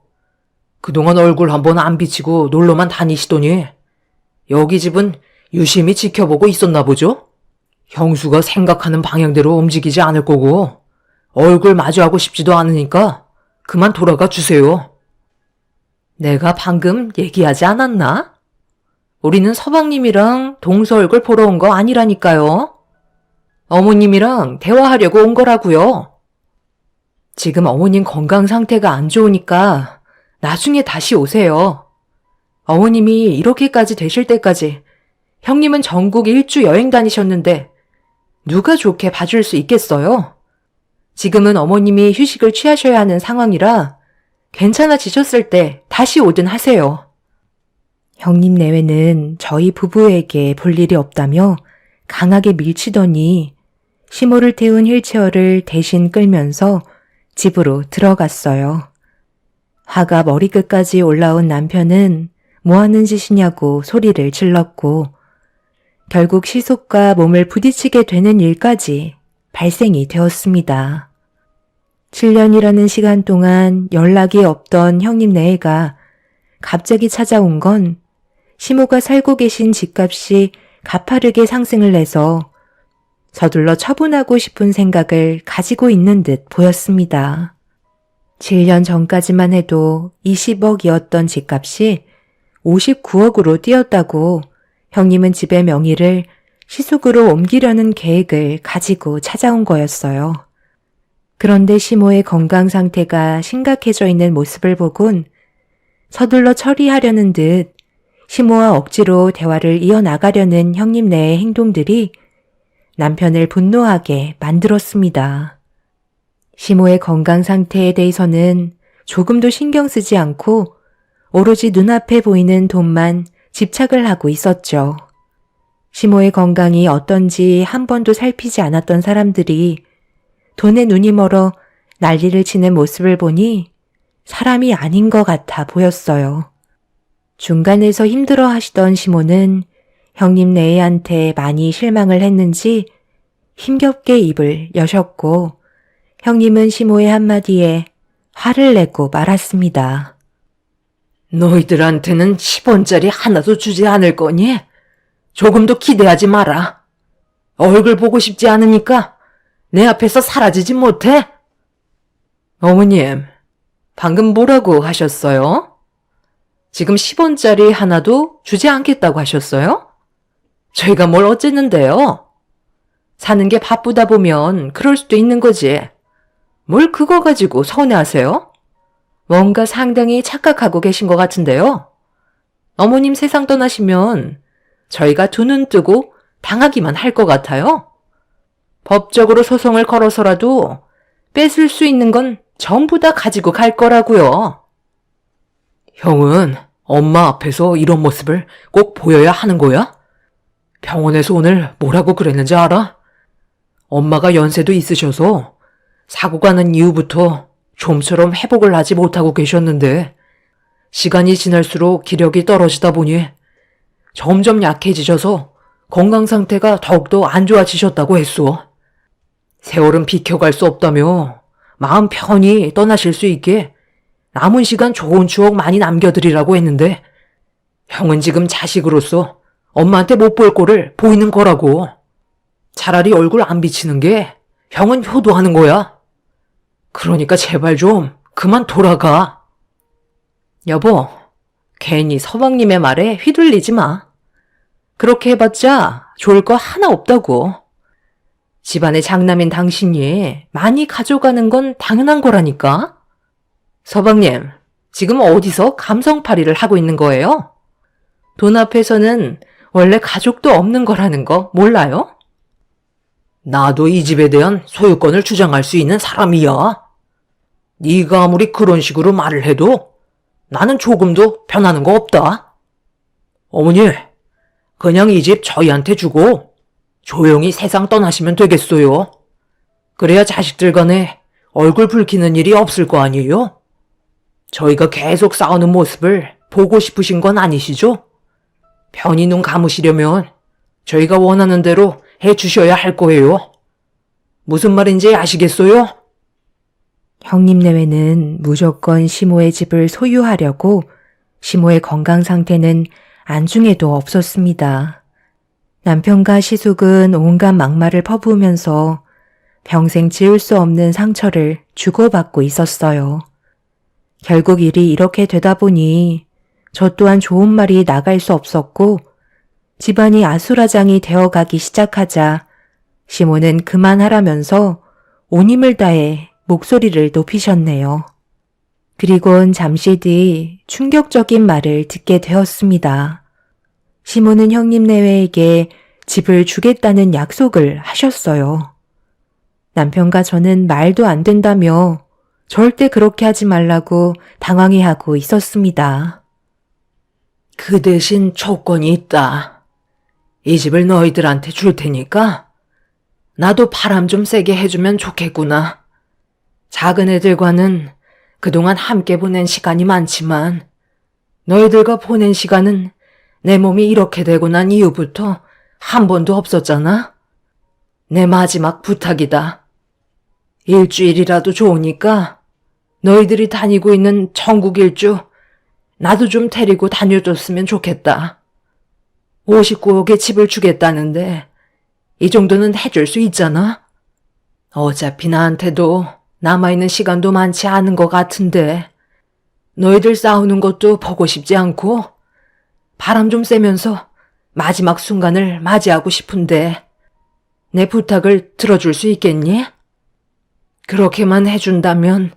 그동안 얼굴 한번 안 비치고 놀러만 다니시더니 여기 집은 유심히 지켜보고 있었나 보죠? 형수가 생각하는 방향대로 움직이지 않을 거고 얼굴 마주하고 싶지도 않으니까 그만 돌아가 주세요. 내가 방금 얘기하지 않았나? 우리는 서방님이랑 동서 얼굴 보러 온 거 아니라니까요. 어머님이랑 대화하려고 온 거라고요. 지금 어머님 건강 상태가 안 좋으니까 나중에 다시 오세요. 어머님이 이렇게까지 되실 때까지 형님은 전국 일주 여행 다니셨는데 누가 좋게 봐줄 수 있겠어요? 지금은 어머님이 휴식을 취하셔야 하는 상황이라 괜찮아지셨을 때 다시 오든 하세요. 형님 내외는 저희 부부에게 볼 일이 없다며 강하게 밀치더니 시모를 태운 휠체어를 대신 끌면서 집으로 들어갔어요. 화가 머리끝까지 올라온 남편은 뭐 하는 짓이냐고 소리를 질렀고 결국 시속과 몸을 부딪히게 되는 일까지 발생이 되었습니다. 7년이라는 시간 동안 연락이 없던 형님 내외가 갑자기 찾아온 건 시모가 살고 계신 집값이 가파르게 상승을 해서 서둘러 처분하고 싶은 생각을 가지고 있는 듯 보였습니다. 7년 전까지만 해도 20억이었던 집값이 59억으로 뛰었다고 형님은 집의 명의를 시속으로 옮기려는 계획을 가지고 찾아온 거였어요. 그런데 시모의 건강 상태가 심각해져 있는 모습을 보곤 서둘러 처리하려는 듯 시모와 억지로 대화를 이어나가려는 형님 내의 행동들이 남편을 분노하게 만들었습니다. 시모의 건강 상태에 대해서는 조금도 신경 쓰지 않고 오로지 눈앞에 보이는 돈만 집착을 하고 있었죠. 시모의 건강이 어떤지 한 번도 살피지 않았던 사람들이 돈에 눈이 멀어 난리를 치는 모습을 보니 사람이 아닌 것 같아 보였어요. 중간에서 힘들어 하시던 시모는 형님 내외한테 많이 실망을 했는지 힘겹게 입을 여셨고 형님은 시모의 한마디에 화를 내고 말았습니다. 너희들한테는 10원짜리 하나도 주지 않을 거니? 조금도 기대하지 마라. 얼굴 보고 싶지 않으니까 내 앞에서 사라지지 못해? 어머님, 방금 뭐라고 하셨어요? 지금 10원짜리 하나도 주지 않겠다고 하셨어요? 저희가 뭘 어쨌는데요? 사는 게 바쁘다 보면 그럴 수도 있는 거지. 뭘 그거 가지고 서운해하세요? 뭔가 상당히 착각하고 계신 것 같은데요. 어머님 세상 떠나시면 저희가 두 눈 뜨고 당하기만 할 것 같아요. 법적으로 소송을 걸어서라도 뺏을 수 있는 건 전부 다 가지고 갈 거라고요. 형은 엄마 앞에서 이런 모습을 꼭 보여야 하는 거야? 병원에서 오늘 뭐라고 그랬는지 알아? 엄마가 연세도 있으셔서 사고가 난 이후부터 좀처럼 회복을 하지 못하고 계셨는데 시간이 지날수록 기력이 떨어지다 보니 점점 약해지셔서 건강 상태가 더욱더 안 좋아지셨다고 했소. 세월은 비켜갈 수 없다며 마음 편히 떠나실 수 있게 남은 시간 좋은 추억 많이 남겨드리라고 했는데 형은 지금 자식으로서 엄마한테 못 볼 꼴을 보이는 거라고. 차라리 얼굴 안 비치는 게 형은 효도하는 거야. 그러니까 제발 좀 그만 돌아가. 여보, 괜히 서방님의 말에 휘둘리지 마. 그렇게 해봤자 좋을 거 하나 없다고. 집안의 장남인 당신이 많이 가져가는 건 당연한 거라니까. 서방님, 지금 어디서 감성팔이를 하고 있는 거예요? 돈 앞에서는 원래 가족도 없는 거라는 거 몰라요? 나도 이 집에 대한 소유권을 주장할 수 있는 사람이야. 네가 아무리 그런 식으로 말을 해도 나는 조금도 변하는 거 없다. 어머니, 그냥 이 집 저희한테 주고 조용히 세상 떠나시면 되겠어요. 그래야 자식들 간에 얼굴 붉히는 일이 없을 거 아니에요? 저희가 계속 싸우는 모습을 보고 싶으신 건 아니시죠? 편히 눈 감으시려면 저희가 원하는 대로 해주셔야 할 거예요. 무슨 말인지 아시겠어요? 형님 내외는 무조건 시모의 집을 소유하려고 시모의 건강 상태는 안중에도 없었습니다. 남편과 시숙은 온갖 막말을 퍼부으면서 평생 지울 수 없는 상처를 주고받고 있었어요. 결국 일이 이렇게 되다 보니 저 또한 좋은 말이 나갈 수 없었고 집안이 아수라장이 되어가기 시작하자 시모는 그만하라면서 온 힘을 다해 목소리를 높이셨네요. 그리곤 잠시 뒤 충격적인 말을 듣게 되었습니다. 시모는 형님 내외에게 집을 주겠다는 약속을 하셨어요. 남편과 저는 말도 안 된다며 절대 그렇게 하지 말라고 당황해하고 있었습니다. 그 대신 조건이 있다. 이 집을 너희들한테 줄 테니까 나도 바람 좀 세게 해주면 좋겠구나. 작은 애들과는 그동안 함께 보낸 시간이 많지만 너희들과 보낸 시간은 내 몸이 이렇게 되고 난 이후부터 한 번도 없었잖아. 내 마지막 부탁이다. 일주일이라도 좋으니까 너희들이 다니고 있는 전국 일주 나도 좀 데리고 다녀줬으면 좋겠다. 59억의 집을 주겠다는데 이 정도는 해줄 수 있잖아. 어차피 나한테도 남아있는 시간도 많지 않은 것 같은데 너희들 싸우는 것도 보고 싶지 않고 바람 좀 쐬면서 마지막 순간을 맞이하고 싶은데 내 부탁을 들어줄 수 있겠니? 그렇게만 해준다면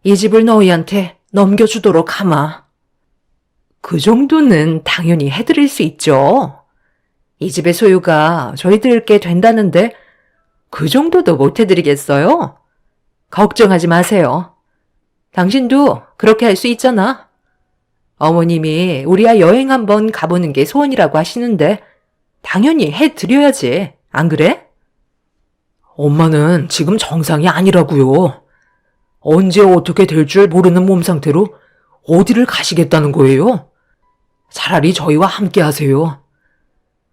이 집을 너희한테 넘겨주도록 하마. 그 정도는 당연히 해드릴 수 있죠. 이 집의 소유가 저희들께 된다는데 그 정도도 못 해드리겠어요? 걱정하지 마세요. 당신도 그렇게 할 수 있잖아. 어머님이 우리와 여행 한번 가보는 게 소원이라고 하시는데 당연히 해드려야지. 안 그래? 엄마는 지금 정상이 아니라고요. 언제 어떻게 될 줄 모르는 몸 상태로 어디를 가시겠다는 거예요? 차라리 저희와 함께 하세요.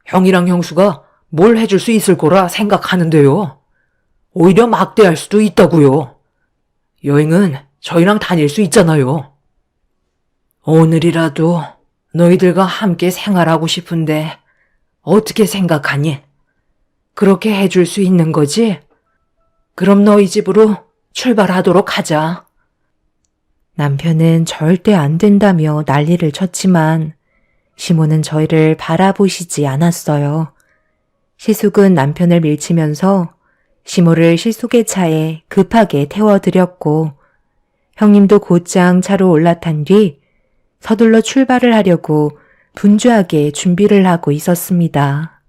형이랑 형수가 뭘 해줄 수 있을 거라 생각하는데요. 오히려 막대할 수도 있다고요. 여행은 저희랑 다닐 수 있잖아요. 오늘이라도 너희들과 함께 생활하고 싶은데 어떻게 생각하니? 그렇게 해줄 수 있는 거지? 그럼 너희 집으로 출발하도록 하자. 남편은 절대 안 된다며 난리를 쳤지만 시모는 저희를 바라보시지 않았어요. 시숙은 남편을 밀치면서 시모를 시숙의 차에 급하게 태워드렸고 형님도 곧장 차로 올라탄 뒤 서둘러 출발을 하려고 분주하게 준비를 하고 있었습니다.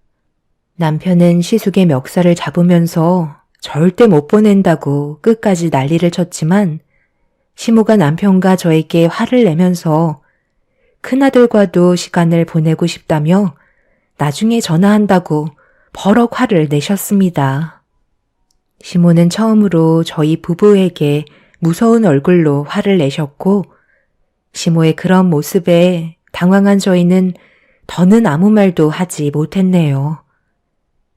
남편은 시숙의 멱살을 잡으면서 절대 못 보낸다고 끝까지 난리를 쳤지만 시모가 남편과 저에게 화를 내면서 큰아들과도 시간을 보내고 싶다며 나중에 전화한다고 버럭 화를 내셨습니다. 시모는 처음으로 저희 부부에게 무서운 얼굴로 화를 내셨고 시모의 그런 모습에 당황한 저희는 더는 아무 말도 하지 못했네요.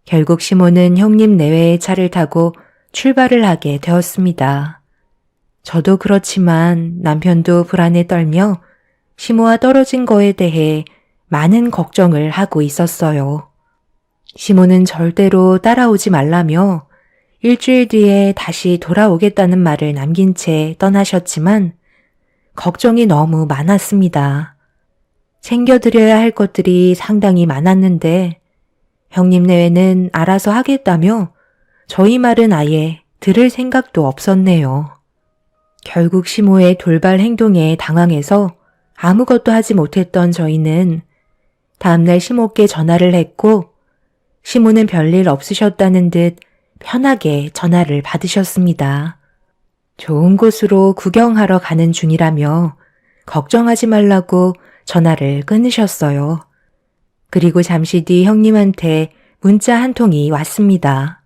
결국 시모는 형님 내외의 차를 타고 출발을 하게 되었습니다. 저도 그렇지만 남편도 불안에 떨며 시모와 떨어진 거에 대해 많은 걱정을 하고 있었어요. 시모는 절대로 따라오지 말라며 일주일 뒤에 다시 돌아오겠다는 말을 남긴 채 떠나셨지만 걱정이 너무 많았습니다. 챙겨드려야 할 것들이 상당히 많았는데 형님 내외는 알아서 하겠다며 저희 말은 아예 들을 생각도 없었네요. 결국 시모의 돌발 행동에 당황해서 아무것도 하지 못했던 저희는 다음날 시모께 전화를 했고 시모는 별일 없으셨다는 듯 편하게 전화를 받으셨습니다. 좋은 곳으로 구경하러 가는 중이라며 걱정하지 말라고 전화를 끊으셨어요. 그리고 잠시 뒤 형님한테 문자 한 통이 왔습니다.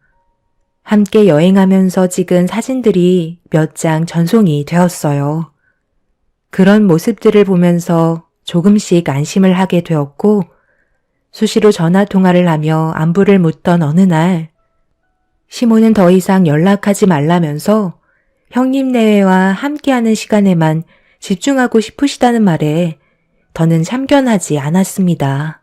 함께 여행하면서 찍은 사진들이 몇 장 전송이 되었어요. 그런 모습들을 보면서 조금씩 안심을 하게 되었고 수시로 전화 통화를 하며 안부를 묻던 어느 날 시모는 더 이상 연락하지 말라면서 형님 내외와 함께하는 시간에만 집중하고 싶으시다는 말에 더는 참견하지 않았습니다.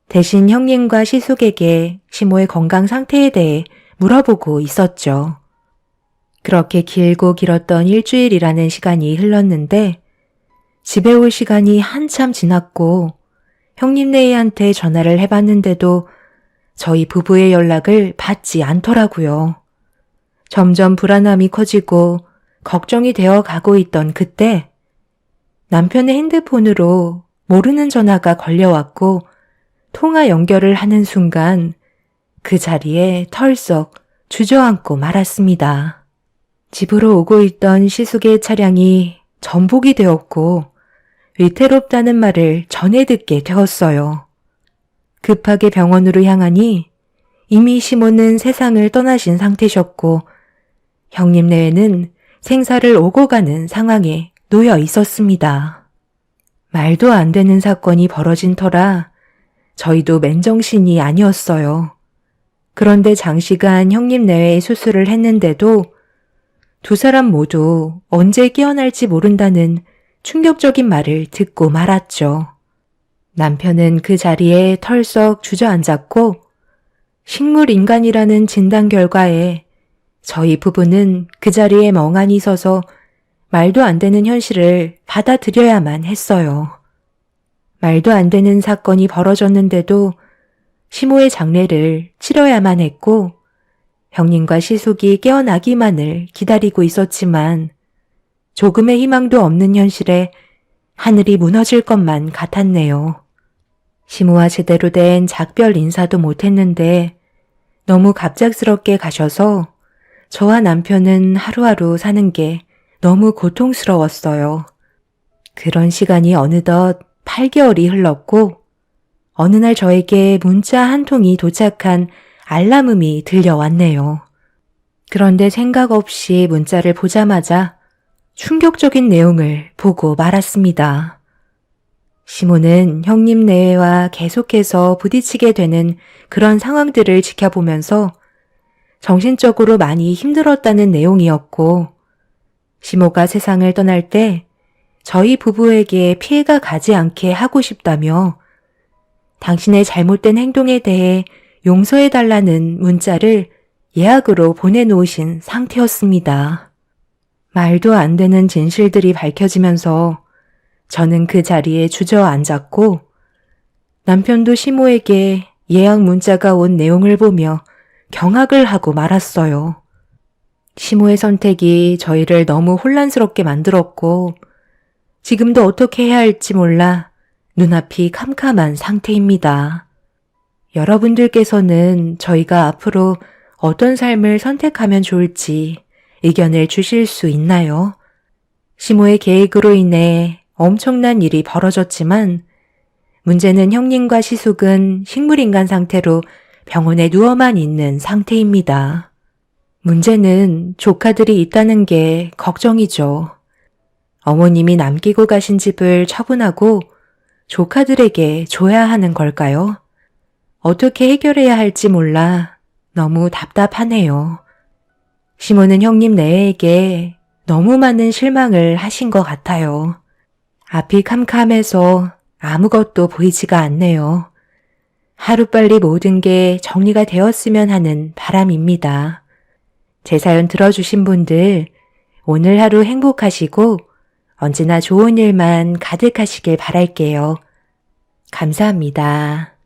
대신 형님과 시숙에게 시모의 건강 상태에 대해 물어보고 있었죠. 그렇게 길고 길었던 일주일이라는 시간이 흘렀는데 집에 올 시간이 한참 지났고 형님 네이한테 전화를 해봤는데도 저희 부부의 연락을 받지 않더라고요. 점점 불안함이 커지고 걱정이 되어 가고 있던 그때 남편의 핸드폰으로 모르는 전화가 걸려왔고 통화 연결을 하는 순간 그 자리에 털썩 주저앉고 말았습니다. 집으로 오고 있던 시숙의 차량이 전복이 되었고 위태롭다는 말을 전해 듣게 되었어요. 급하게 병원으로 향하니 이미 시모는 세상을 떠나신 상태셨고 형님 내외는 생사를 오고 가는 상황에 놓여 있었습니다. 말도 안 되는 사건이 벌어진 터라 저희도 맨정신이 아니었어요. 그런데 장시간 형님 내외의 수술을 했는데도 두 사람 모두 언제 깨어날지 모른다는 충격적인 말을 듣고 말았죠. 남편은 그 자리에 털썩 주저앉았고 식물인간이라는 진단 결과에 저희 부부는 그 자리에 멍하니 서서 말도 안 되는 현실을 받아들여야만 했어요. 말도 안 되는 사건이 벌어졌는데도 시모의 장례를 치러야만 했고 형님과 시숙이 깨어나기만을 기다리고 있었지만 조금의 희망도 없는 현실에 하늘이 무너질 것만 같았네요. 시모와 제대로 된 작별 인사도 못했는데 너무 갑작스럽게 가셔서 저와 남편은 하루하루 사는 게 너무 고통스러웠어요. 그런 시간이 어느덧 8개월이 흘렀고 어느 날 저에게 문자 한 통이 도착한 알람음이 들려왔네요. 그런데 생각 없이 문자를 보자마자 충격적인 내용을 보고 말았습니다. 시모는 형님 내외와 계속해서 부딪히게 되는 그런 상황들을 지켜보면서 정신적으로 많이 힘들었다는 내용이었고 시모가 세상을 떠날 때 저희 부부에게 피해가 가지 않게 하고 싶다며 당신의 잘못된 행동에 대해 용서해달라는 문자를 예약으로 보내놓으신 상태였습니다. 말도 안 되는 진실들이 밝혀지면서 저는 그 자리에 주저앉았고 남편도 시모에게 예약 문자가 온 내용을 보며 경악을 하고 말았어요. 시모의 선택이 저희를 너무 혼란스럽게 만들었고 지금도 어떻게 해야 할지 몰라 눈앞이 캄캄한 상태입니다. 여러분들께서는 저희가 앞으로 어떤 삶을 선택하면 좋을지 의견을 주실 수 있나요? 시모의 계획으로 인해 엄청난 일이 벌어졌지만 문제는 형님과 시숙은 식물인간 상태로 병원에 누워만 있는 상태입니다. 문제는 조카들이 있다는 게 걱정이죠. 어머님이 남기고 가신 집을 처분하고 조카들에게 줘야 하는 걸까요? 어떻게 해결해야 할지 몰라 너무 답답하네요. 시모는 형님 내외에게 너무 많은 실망을 하신 것 같아요. 앞이 캄캄해서 아무것도 보이지가 않네요. 하루빨리 모든 게 정리가 되었으면 하는 바람입니다. 제 사연 들어주신 분들 오늘 하루 행복하시고 언제나 좋은 일만 가득하시길 바랄게요. 감사합니다.